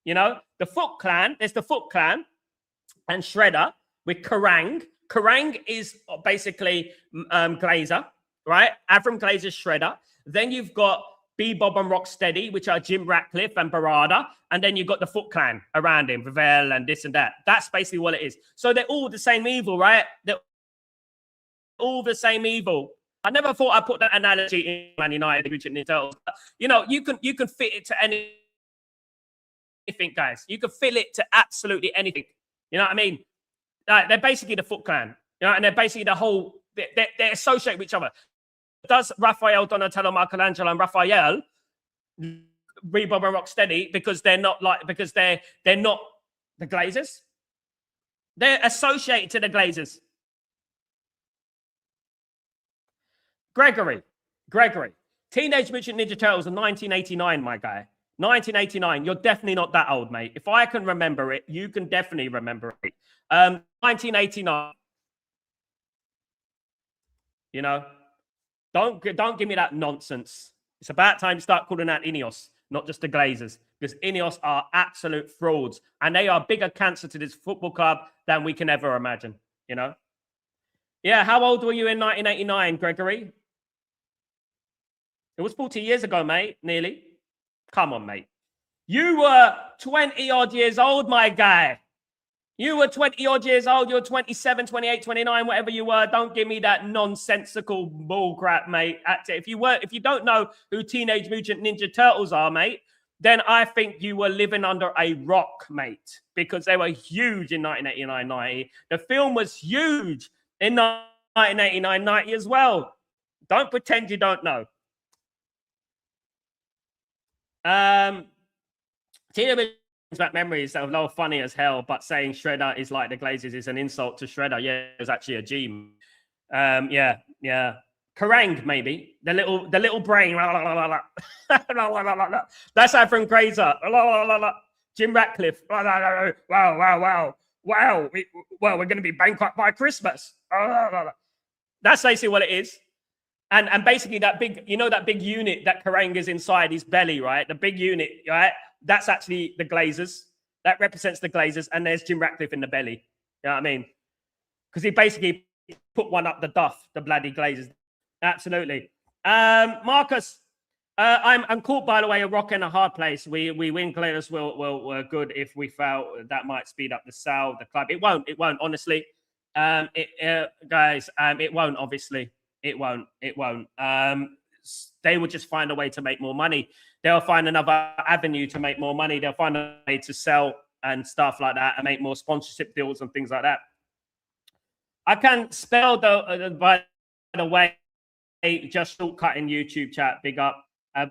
You know, the Foot Clan. There's the Foot Clan and Shredder with Kerrang. Kerrang is basically Glazer, right? Avram Glazer, Shredder. Then you've got Bebob and Rocksteady, which are Jim Ratcliffe and Barada. And then you've got the Foot Clan around him, Villareal and this and that. That's basically what it is. So they're all the same evil, right? They're all the same evil. I never thought I'd put that analogy in Man United, Ninja Turtles. You know, you can fit it to anything, guys. You can fit it to absolutely anything. You know what I mean? They're basically the Foot Clan. You know, and they're basically the whole. They associate with each other. Does Raphael, Donatello, Michelangelo, and Raphael Bebob and Rocksteady because they're not the Glazers? They're associated to the Glazers. Gregory. Teenage Mutant Ninja Turtles in 1989, my guy. 1989. You're definitely not that old, mate. If I can remember it, you can definitely remember it. 1989. You know, don't give me that nonsense. It's about time to start calling out Ineos, not just the Glazers, because Ineos are absolute frauds, and they are a bigger cancer to this football club than we can ever imagine. You know. Yeah, how old were you in 1989, Gregory? It was 40 years ago, mate, nearly. Come on, mate. You were 20-odd years old, my guy. You were 20-odd years old. You're 27, 28, 29, whatever you were. Don't give me that nonsensical bullcrap, mate. If you don't know who Teenage Mutant Ninja Turtles are, mate, then I think you were living under a rock, mate, because they were huge in 1989-90. The film was huge in 1989-90 as well. Don't pretend you don't know. Tina back memories that were funny as hell, but saying Shredder is like the Glazers is an insult to Shredder. Yeah, it was actually a G. Yeah. Kerrang, maybe. The little brain. That's Avram Glazer. Jim Ratcliffe. Wow. Well, we're going to be bankrupt by Christmas. That's basically what it is. And basically that big unit that Kerrang is inside his belly, right? The big unit, right? That's actually the Glazers. That represents the Glazers. And there's Jim Ratcliffe in the belly. You know what I mean? Because he basically put one up the duff, the bloody Glazers. Absolutely. Marcus, I'm caught, by the way, a rock in a hard place. We win Glazers were good. If we fail, that might speed up the sale, the club. It won't, honestly. Guys, it won't, obviously. It won't. They will just find a way to make more money. They'll find another avenue to make more money. They'll find a way to sell and stuff like that and make more sponsorship deals and things like that. I can spell, by the way, just shortcut in YouTube chat. Big up.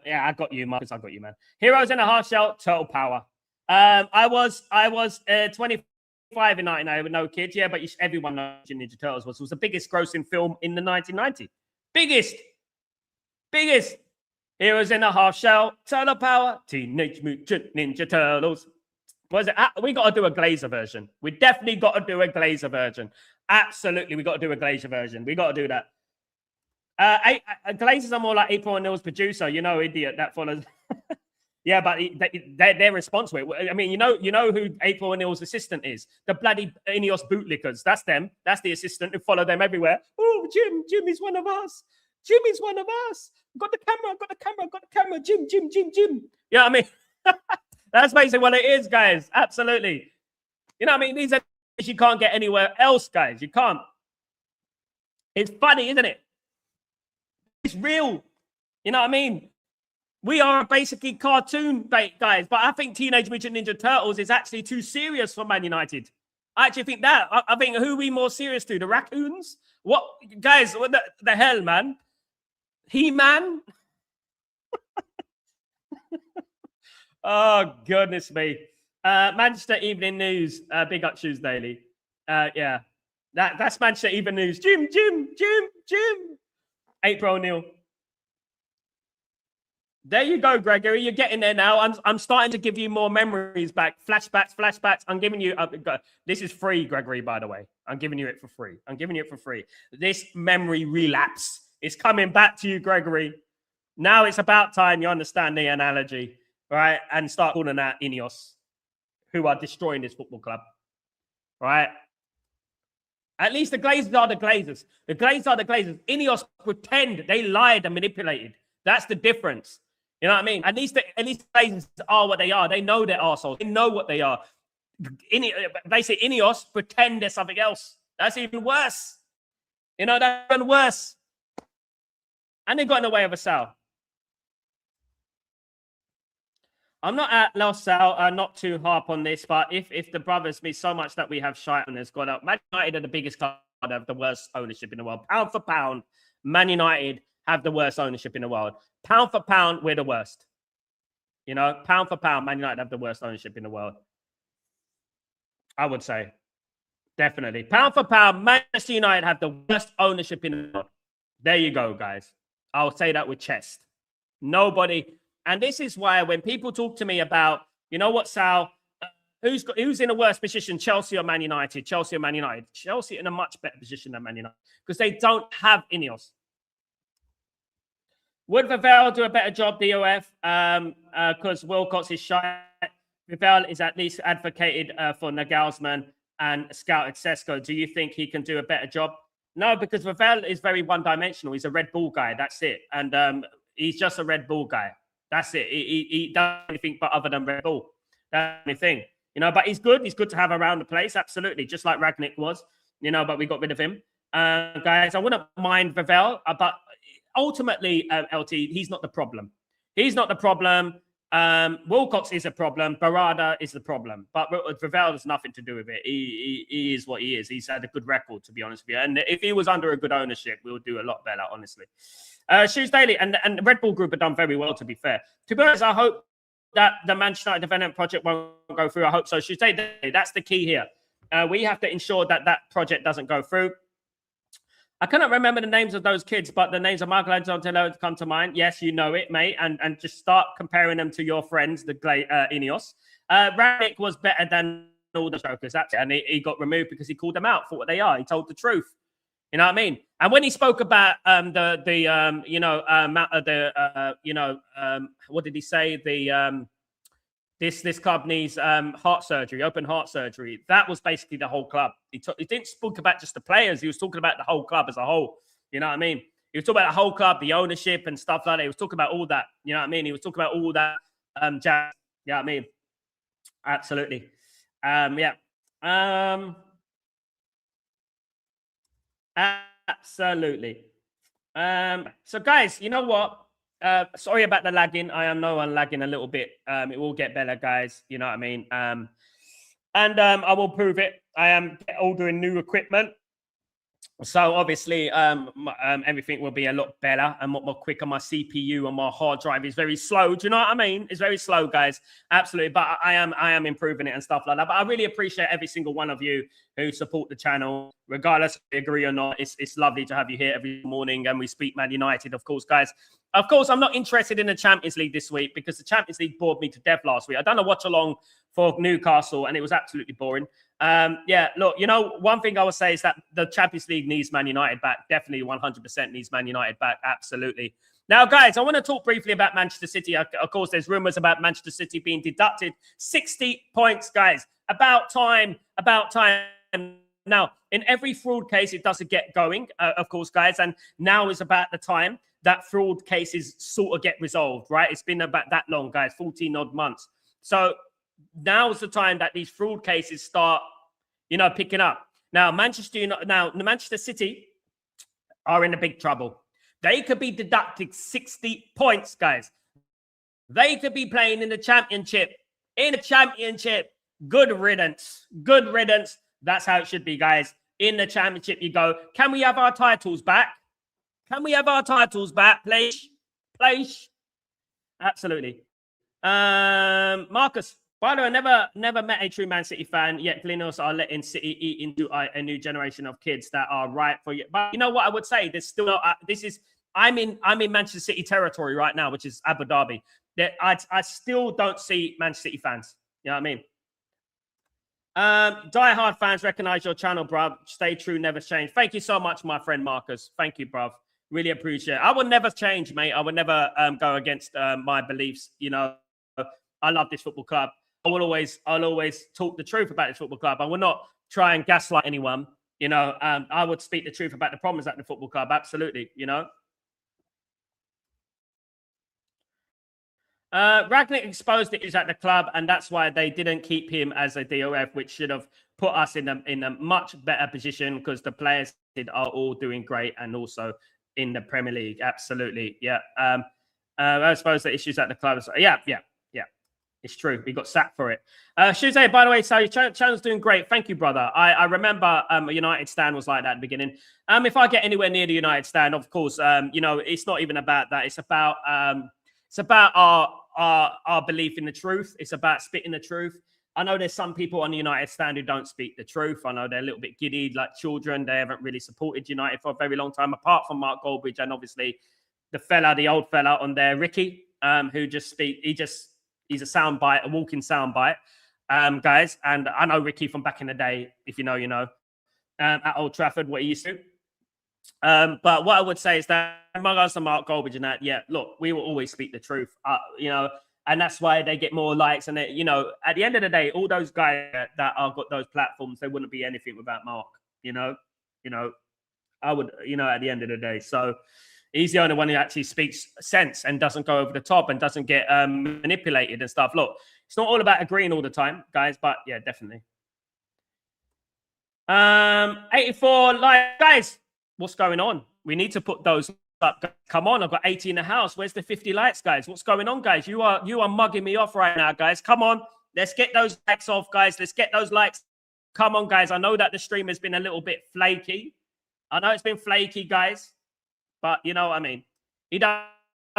Yeah, I got you, Marcus. I got you, man. Heroes in a Half Shell, Turtle Power. I was 25 in 99 with no kids. Yeah, but everyone knows Ninja Turtles was the biggest grossing film in the 1990s. Biggest. Heroes in a Half Shell, Turtle Power, Teenage Mutant Ninja Turtles. Was it? We got to do a Glazer version. We definitely got to do a Glazer version. Absolutely, we got to do a Glazer version. We got to do that. Glazers are more like April O'Neil's producer, idiot that follows. Yeah, but they're responsible. I mean, you know who April O'Neil's assistant is? The bloody Ineos bootlickers. That's them. That's the assistant who follow them everywhere. Oh, Jim is one of us. Jim is one of us. Got the camera. Jim. You know what I mean? That's basically what it is, guys. Absolutely. You know what I mean? These are things you can't get anywhere else, guys. You can't. It's funny, isn't it? It's real. You know what I mean? We are basically cartoon guys, but I think Teenage Mutant Ninja Turtles is actually too serious for Man United. I actually think that. I think who are we more serious to? The Raccoons? What, guys, what the hell, man? He-Man? Oh, goodness me. Manchester Evening News. Big up Shoes Daily. Yeah. That's Manchester Evening News. Jim. April O'Neil. There you go, Gregory. You're getting there now. I'm starting to give you more memories back. Flashbacks. I'm giving you. This is free, Gregory. By the way, I'm giving you it for free. This memory relapse is coming back to you, Gregory. Now it's about time you understand the analogy, right? And start calling out Ineos, who are destroying this football club, right? At least the Glazers are the Glazers. The Glazers are the Glazers. Ineos pretend they lied and manipulated. That's the difference. You know what I mean? At least Glazers are what they are. They know they're arseholes. They know what they are. They say Ineos pretend they're something else. That's even worse. You know, that's even worse. And they got in the way of a Sal. I'm not at loss, Sal, not too harp on this, but if the brothers mean so much that we have shite on has gone up. Man United are the biggest club that have the worst ownership in the world. Pound for pound, Man United have the worst ownership in the world. Pound for pound, we're the worst. You know, pound for pound, Man United have the worst ownership in the world. I would say. Definitely. Pound for pound, Manchester United have the worst ownership in the world. There you go, guys. I'll say that with chest. Nobody. And this is why when people talk to me about, you know what, Sal, who's in a worse position, Chelsea or Man United? Chelsea or Man United? Chelsea in a much better position than Man United because they don't have Ineos. Would Villareal do a better job, DOF? Because Wilcox is shy. Villareal is at least advocated for Nagelsmann and scouted Sesko. Do you think he can do a better job? No, because Villareal is very one-dimensional. He's a Red Bull guy. That's it. And he's just a Red Bull guy. That's it. He doesn't anything but other than Red Bull. That's the only thing. You know, but he's good. He's good to have around the place. Absolutely. Just like Ragnick was. You know, but we got rid of him. Guys, I wouldn't mind Villareal, but ultimately, LT, he's not the problem. He's not the problem. Wilcox is a problem. Barada is the problem. But Villareal has nothing to do with it. He is what he is. He's had a good record, to be honest with you. And if he was under a good ownership, we would do a lot better, honestly. Shoes Daily and the Red Bull Group have done very well, to be fair. To be honest, I hope that the Manchester United development project won't go through. I hope so. Shoes Daily, that's the key here. We have to ensure that that project doesn't go through. I cannot remember the names of those kids, but the names of Michael Antonello come to mind. Yes, you know it, mate. And just start comparing them to your friends, the Ineos. Ranick was better than all the jokers, and he got removed because he called them out for what they are. He told the truth. You know what I mean? And when he spoke about what did he say? This club needs heart surgery, open heart surgery. That was basically the whole club. He didn't speak about just the players. He was talking about the whole club as a whole. You know what I mean? He was talking about the whole club, the ownership and stuff like that. He was talking about all that. You know what I mean? He was talking about all that jazz. You know what I mean? Absolutely. Absolutely. So, guys, you know what? Sorry about the lagging. I know I'm lagging a little bit. It will get better, guys. You know what I mean? And I will prove it. I am ordering new equipment. So obviously, everything will be a lot better and more quicker. My CPU and my hard drive is very slow. Do you know what I mean? It's very slow, guys. Absolutely. But I am improving it and stuff like that. But I really appreciate every single one of you who support the channel, regardless if you agree or not. It's lovely to have you here every morning, and we speak Man United, of course, guys. Of course, I'm not interested in the Champions League this week because the Champions League bored me to death last week. I done a watch along for Newcastle, and it was absolutely boring. Yeah, look, you know, one thing I would say is that the Champions League needs Man United back. Definitely 100% needs Man United back. Absolutely. Now, guys, I want to talk briefly about Manchester City. Of course, there's rumors about Manchester City being deducted 60 points, guys. About time. Now, in every fraud case, it doesn't get going, of course, guys. And now is about the time that fraud cases sort of get resolved, right? It's been about that long, guys, 14 odd months. So now is the time that these fraud cases start, you know, picking up. Now, Manchester City are in a big trouble. They could be deducted 60 points, guys. They could be playing in the championship. Good riddance. Good riddance. That's how it should be, guys. In the championship, you go. Can we have our titles back? Can we have our titles back, please? Please. Absolutely. Marcus, by the way, never met a true Man City fan, yet Glenos are letting City eat into a new generation of kids that are right for you. But you know what I would say? There's still no, this is I'm in Manchester City territory right now, which is Abu Dhabi. I still don't see Manchester City fans. You know what I mean? Die-hard fans recognize your channel, bruv. Stay true, never change. Thank you so much, my friend Marcus. Thank you, bruv. Really appreciate it. I will never change, mate. I will never go against my beliefs. You know, I love this football club. I'll always talk the truth about this football club. I will not try and gaslight anyone. You know, I would speak the truth about the problems at the football club. Absolutely, you know. Ragnick exposed the issues at the club, and that's why they didn't keep him as a DOF, which should have put us in a much better position because the players are all doing great and also in the Premier League. Absolutely, yeah. I suppose the issues at the club. Yeah. It's true. We got sacked for it. Shuze, by the way, so your channel's doing great. Thank you, brother. I remember a United stand was like that at the beginning. If I get anywhere near the United stand, of course, you know, it's not even about that. It's about our belief in the truth. It's about spitting the truth. I know there's some people on the United stand who don't speak the truth. I know they're a little bit giddy, like children. They haven't really supported United for a very long time, apart from Mark Goldbridge and obviously the old fella on there, Ricky, who just speak. He's a soundbite, a walking soundbite, guys. And I know Ricky from back in the day. If you know, you know, at Old Trafford, what he used to. But what I would say is that among us and Mark Goldbridge and that, yeah, look, we will always speak the truth, you know, and that's why they get more likes. And, you know, at the end of the day, all those guys that have got those platforms, they wouldn't be anything without Mark, you know, I would, you know, at the end of the day. So he's the only one who actually speaks sense and doesn't go over the top and doesn't get manipulated and stuff. Look, it's not all about agreeing all the time, guys, but yeah, definitely. 84 like guys. What's going on? We need to put those up. Come on, I've got 80 in the house. Where's the 50 likes, guys? What's going on, guys? You are mugging me off right now, guys. Come on, let's get those likes off, guys. Let's get those likes. Come on, guys. I know that the stream has been a little bit flaky. I know it's been flaky, guys. But you know what I mean? He does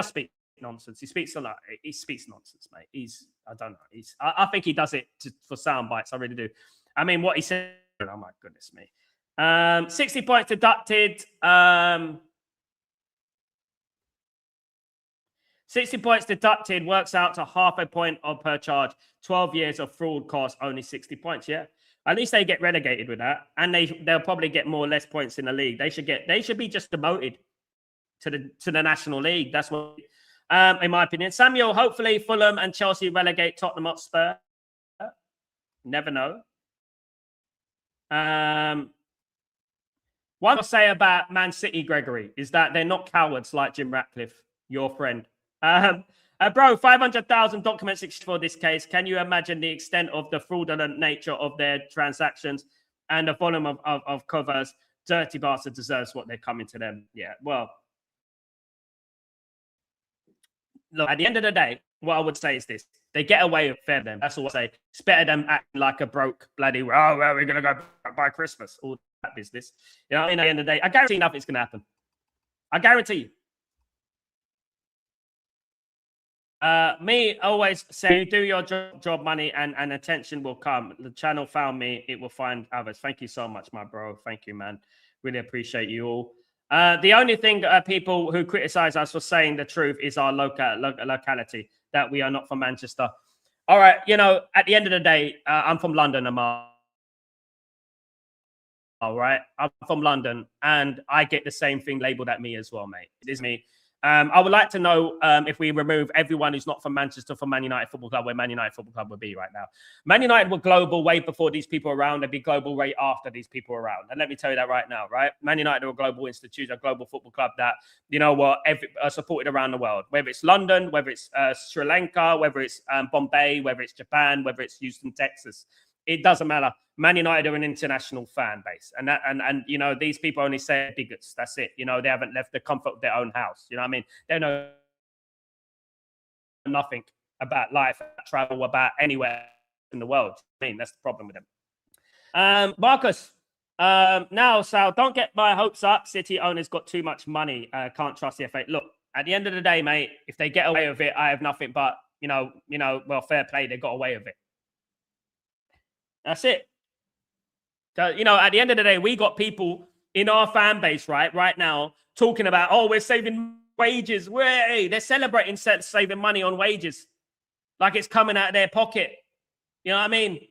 speak nonsense. He speaks a lot. He speaks nonsense, mate. I don't know. I think he does it for sound bites. I really do. I mean, what he said. Oh my goodness me. 60 points deducted. 60 points deducted works out to half a point per charge. 12 years of fraud costs only 60 points. Yeah, at least they get relegated with that, and they'll probably get more or less points in the league. They should be just demoted to the National League. That's what, in my opinion. Samuel, hopefully Fulham and Chelsea relegate Tottenham Hotspur. Never know. What I'll say about Man City, Gregory, is that they're not cowards like Jim Ratcliffe, your friend. Bro, 500,000 documents for this case. Can you imagine the extent of the fraudulent nature of their transactions and the volume of covers? Dirty bastard deserves what they're coming to them. Yeah, well, look, at the end of the day, what I would say is this. They get away with fair them. That's all I say. It's better than acting like a broke bloody, oh, well, we're going to go by Christmas. All that business. You know what I mean? At the end of the day, I guarantee nothing's going to happen. I guarantee you. Me always say, do your job, money, and attention will come. The channel found me. It will find others. Thank you so much, my bro. Thank you, man. Really appreciate you all. The only thing people who criticize us for saying the truth is our locality, that we are not from Manchester. All right, you know, at the end of the day, I'm from London, Amar. All right, I'm from London, and I get the same thing labeled at me as well, mate. It is me. I would like to know if we remove everyone who's not from Manchester from Man United Football Club, where Man United Football Club would be right now. Man United were global way before these people were around. They'd be global way after these people were around. And let me tell you that right now, right? Man United are a global institution, a global football club that, you know what, are supported around the world. Whether it's London, whether it's Sri Lanka, whether it's Bombay, whether it's Japan, whether it's Houston, Texas. It doesn't matter. Man United are an international fan base. And you know, these people only say bigots. That's it. You know, they haven't left the comfort of their own house. You know what I mean? They know nothing about life, travel, about anywhere in the world. I mean, that's the problem with them. Marcus, now, Sal, don't get my hopes up. City owners got too much money. Can't trust the FA. Look, at the end of the day, mate, if they get away with it, I have nothing but, you know, well, fair play. They got away with it. That's it. So, you know, at the end of the day, we got people in our fan base, right now, talking about, oh, we're saving wages. They're celebrating saving money on wages like it's coming out of their pocket. You know what I mean?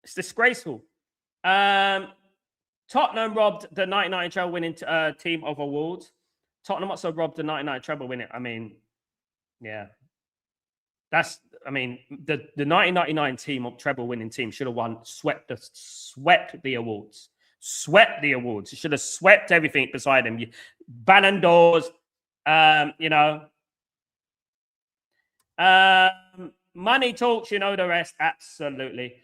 It's disgraceful. Tottenham robbed the 99 treble winning team of awards. Tottenham also robbed the 99 treble winning. I mean, yeah. The 1999 team of treble winning team should have won, swept the awards. Swept the awards. You should have swept everything beside them. Ballon d'Ors, money talks, you know the rest. Absolutely.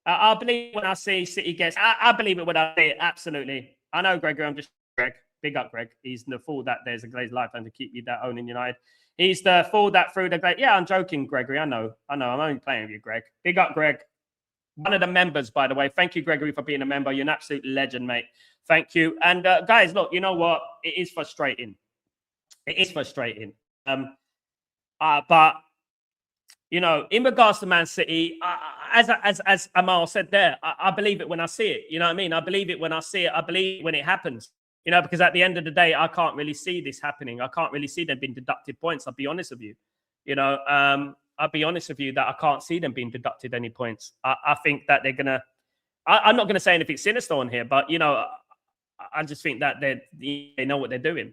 I believe when I see City gets, I believe it when I see it. Absolutely. I know Gregory, I'm just Greg. Big up, Greg. He's the fool that there's a glazed lifetime to keep you that owning United. He's the fool that through the glazed. Yeah, I'm joking, Gregory. I know. I'm only playing with you, Greg. Big up, Greg. One of the members, by the way. Thank you, Gregory, for being a member. You're an absolute legend, mate. Thank you. And guys, look, you know what? It is frustrating. It is frustrating. But you know, in regards to Man City, as Amal said there, I believe it when I see it. You know what I mean? I believe it when I see it. I believe it when it happens. You know, because at the end of the day, I can't really see this happening. I can't really see them being deducted points. I'll be honest with you. You know, I'll be honest with you that I can't see them being deducted any points. I think that they're gonna. I'm not gonna say anything sinister on here, but you know, I just think that they know what they're doing.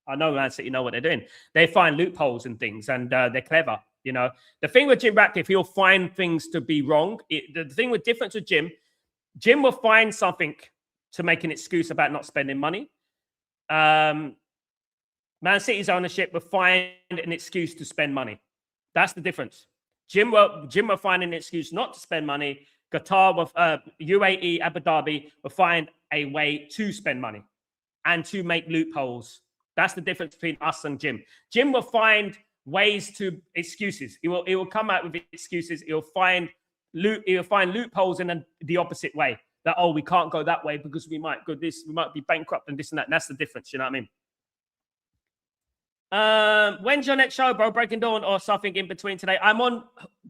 I know Man City know what they're doing. They find loopholes and things, and they're clever. You know, the thing with Jim Ratcliffe, he'll find things to be wrong. The thing with difference with Jim will find something to make an excuse about not spending money. Man City's ownership will find an excuse to spend money. That's the difference. Jim will find an excuse not to spend money. Qatar, with UAE, Abu Dhabi will find a way to spend money and to make loopholes. That's the difference between us and Jim. Jim will find ways to excuses. He will come out with excuses. He'll find loopholes in the opposite way. That, oh, we can't go that way because we might be bankrupt and this and that. And that's the difference. You know what I mean? When's your next show, bro? Breaking Dawn or something in between today? I'm on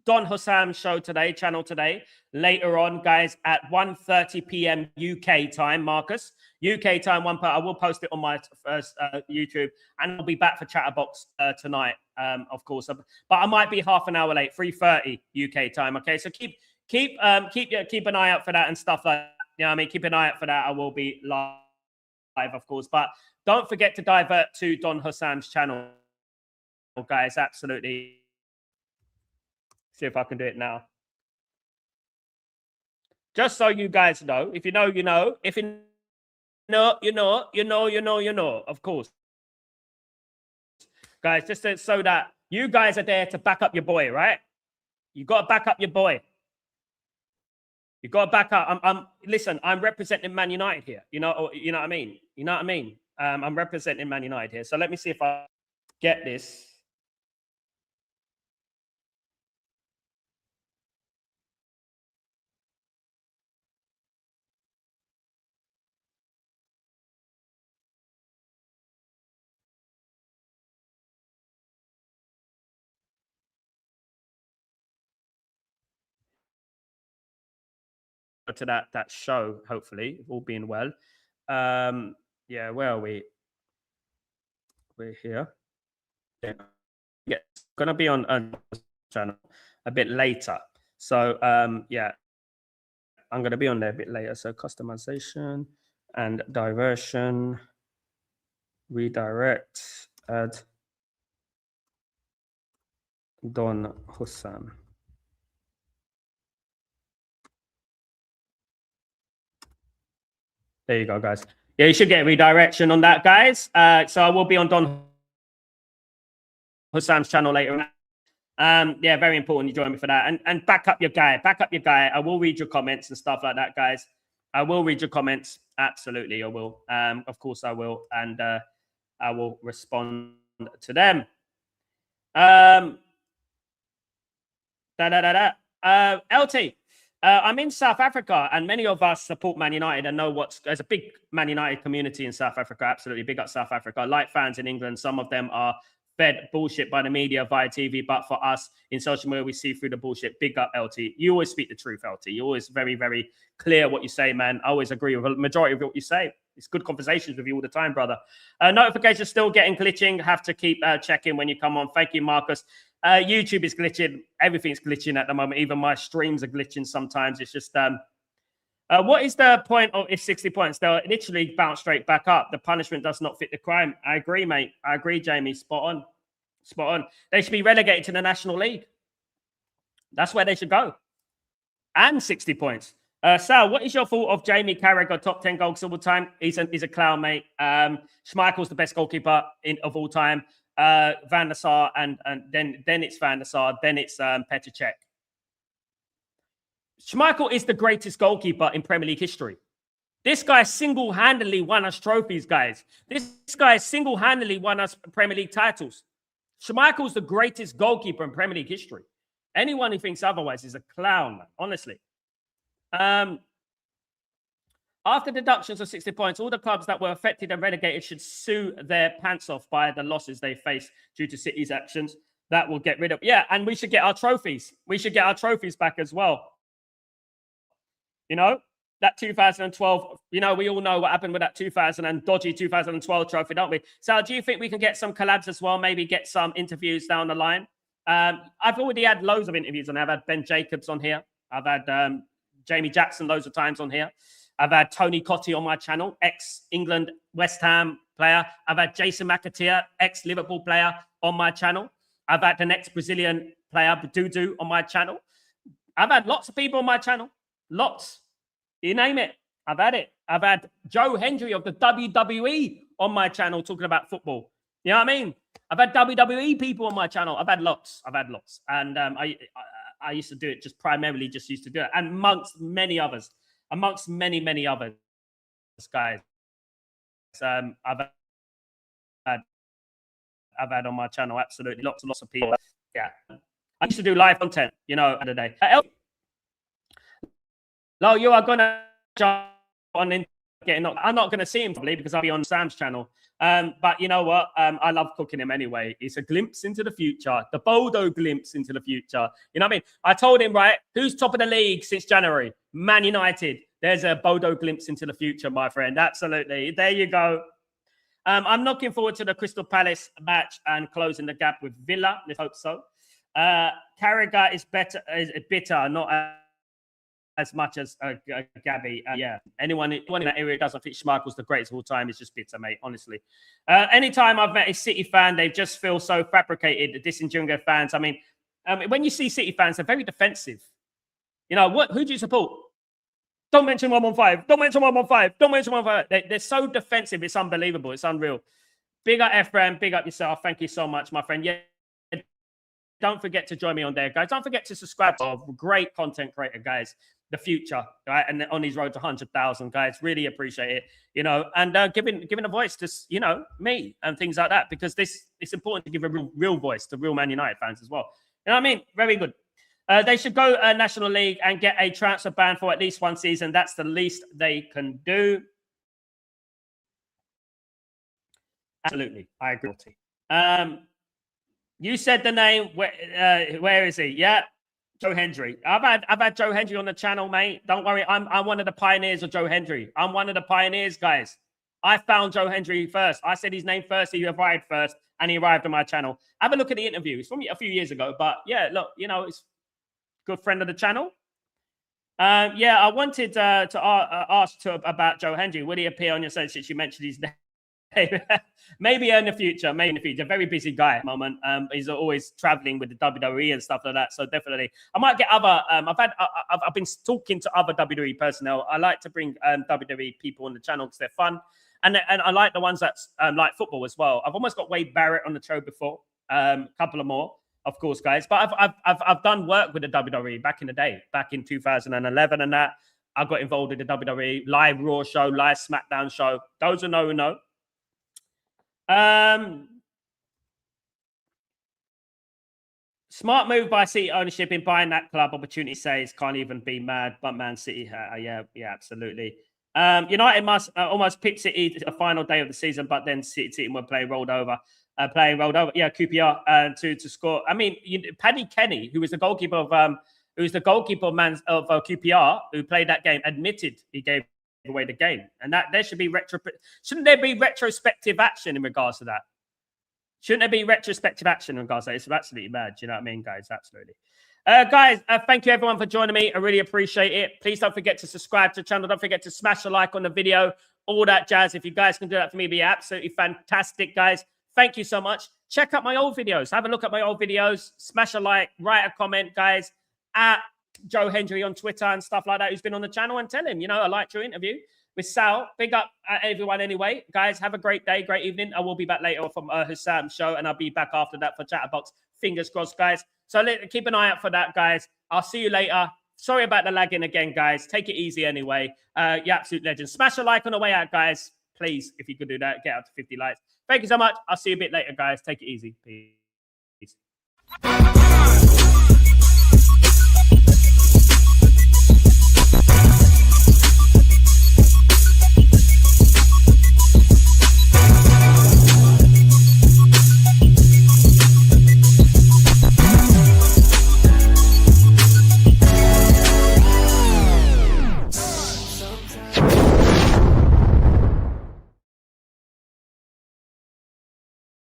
Don Hussam's show today, channel today. Later on, guys, at 1:30 p.m. UK time, Marcus. UK time, I will post it on my YouTube, and I'll be back for Chatterbox tonight, of course. But I might be half an hour late, 3:30 UK time. Okay, so keep an eye out for that and stuff like that. You know what I mean? Keep an eye out for that. I will be live, of course. But don't forget to divert to Don Hussam's channel, guys. Absolutely. See if I can do it now. Just so you guys know. If you know, you know. If you know, you know. Of course. Guys, just so that you guys are there to back up your boy, right? You got to back up your boy. You got to back up. Listen, I'm representing Man United here. You know what I mean? You know what I mean? I'm representing Man United here. So let me see if I get this. To that show, hopefully, all being well. Yeah, where are we? We're here. Yeah, it's gonna be on a channel a bit later. So yeah, I'm gonna be on there a bit later. So customization and diversion, redirect, add Don Hussam. There you go, guys. Yeah, you should get a redirection on that, guys. So I will be on Don Hussam's channel later. Yeah, very important you join me for that. And back up your guy. Back up your guy. I will read your comments and stuff like that, guys. I will read your comments. Absolutely, I will. Of course, I will. And I will respond to them. LT. I'm in South Africa, and many of us support Man United and know there's a big Man United community in South Africa. Absolutely, big up South Africa. Like fans in England, some of them are fed bullshit by the media via TV, but for us in social media, we see through the bullshit. Big up, LT. You always speak the truth, LT. You're always very, very clear what you say, man. I always agree with a majority of what you say. It's good conversations with you all the time, brother. Notifications still getting glitching. Have to keep checking when you come on. Thank you, Marcus. YouTube is glitching. Everything's glitching at the moment. Even my streams are glitching sometimes. It's just... what is the point of if 60 points? They'll literally bounce straight back up. The punishment does not fit the crime. I agree, mate. I agree, Jamie. Spot on. Spot on. They should be relegated to the National League. That's where they should go. And 60 points. Sal, what is your thought of Jamie Carragher, top 10 goals of all time? He's a clown, mate. Schmeichel's the best goalkeeper of all time. Van der Sar, and then it's Van der Sar, then it's Petr Cech. Schmeichel is the greatest goalkeeper in Premier League history. This guy single-handedly won us trophies, guys. This guy single-handedly won us Premier League titles. Schmeichel's the greatest goalkeeper in Premier League history. Anyone who thinks otherwise is a clown, honestly. After deductions of 60 points, all the clubs that were affected and relegated should sue their pants off by the losses they face due to City's actions. That will get rid of... Yeah, and we should get our trophies. We should get our trophies back as well. You know, that 2012, you know, we all know what happened with that 2012 trophy, don't we? So do you think we can get some collabs as well? Maybe get some interviews down the line? I've already had loads of interviews on. I've had Ben Jacobs on here. I've had Jamie Jackson loads of times on here. I've had Tony Cottee on my channel, ex-England West Ham player. I've had Jason McAteer, ex-Liverpool player on my channel. I've had the next Brazilian player, Dudu, on my channel. I've had lots of people on my channel. Lots. You name it. I've had it. I've had Joe Hendry of the WWE on my channel talking about football. You know what I mean? I've had WWE people on my channel. I've had lots. And I used to do it just primarily used to do it. And amongst many others. Amongst many others, guys. I've had on my channel absolutely lots and lots of people. Yeah. I used to do live content, you know, the other day. No, you are gonna jump on in getting up. I'm not gonna see him probably because I'll be on Sam's channel. But you know what? I love cooking him anyway. It's a glimpse into the future, the Bodo glimpse into the future. You know what I mean? I told him, right, who's top of the league since January? Man United. There's a Bodo glimpse into the future, my friend. Absolutely. There you go. I'm looking forward to the Crystal Palace match and closing the gap with Villa. Let's hope so. Carragher is bitter, not as much as Gabby. Yeah, anyone in that area doesn't think Schmeichel's the greatest of all time is just bitter, mate, honestly. Anytime I've met a City fan, they just feel so fabricated, disingenuous their fans. I mean, when you see City fans, they're very defensive. You know, who do you support? Don't mention 115. Don't mention 115. Don't mention 115. They're so defensive. It's unbelievable. It's unreal. Big up, Ephraim. Big up yourself. Thank you so much, my friend. Yeah. Don't forget to join me on there, guys. Don't forget to subscribe to our great content creator, guys. The future, right? And on his road to 100,000, guys. Really appreciate it, you know, and giving a voice to, you know, me and things like that, because it's important to give a real voice to real Man United fans as well. You know what I mean? Very good. They should go National League and get a transfer ban for at least one season. That's the least they can do. Absolutely, I agree. You said the name. Where is he? Yeah, Joe Hendry. I've had Joe Hendry on the channel, mate. Don't worry. I'm one of the pioneers of Joe Hendry. I'm one of the pioneers, guys. I found Joe Hendry first. I said his name first. He arrived first, and he arrived on my channel. Have a look at the interview. It's from a few years ago, but yeah, look, you know, it's a good friend of the channel. Yeah, I wanted to ask about Joe Hendry. Would he appear on your site since you mentioned his name? Maybe in the future. Maybe in the future. Very busy guy at the moment. He's always traveling with the WWE and stuff like that. So definitely, I might get other. I've been talking to other WWE personnel. I like to bring WWE people on the channel because they're fun, and I like the ones that like football as well. I've almost got Wade Barrett on the show before. A couple of more, of course, guys. But I've done work with the WWE back in the day, back in 2011, and that I got involved with the WWE live Raw show, live SmackDown show. Those who know who know. Smart move by City ownership in buying that club. Opportunity says can't even be mad, but Man City, yeah, absolutely. United must almost pick City to the final day of the season, but then City will play rolled over. playing rolled over. Yeah, QPR to score. I mean, Paddy Kenny, who was the goalkeeper of QPR, who played that game, admitted he gave away the game, and that there should be shouldn't there be retrospective action in regards to that? Shouldn't there be retrospective action in regards to that? It's absolutely mad. Do you know what I mean, guys? Absolutely. Guys, thank you everyone for joining me. I really appreciate it. Please don't forget to subscribe to the channel. Don't forget to smash a like on the video. All that jazz. If you guys can do that for me, it'd be absolutely fantastic, guys. Thank you so much. Check out my old videos. Have a look at my old videos. Smash a like. Write a comment, guys. At Joe Hendry on Twitter and stuff like that, who's been on the channel, and tell him, I liked your interview with Sal. Big up everyone anyway. Guys, have a great day, great evening. I will be back later from Hassam's show, and I'll be back after that for Chatterbox. Fingers crossed, guys. So keep an eye out for that, guys. I'll see you later. Sorry about the lagging again, guys. Take it easy anyway. You absolute legend. Smash a like on the way out, guys. Please, if you could do that, get out to 50 likes. Thank you so much. I'll see you a bit later, guys. Take it easy. Peace.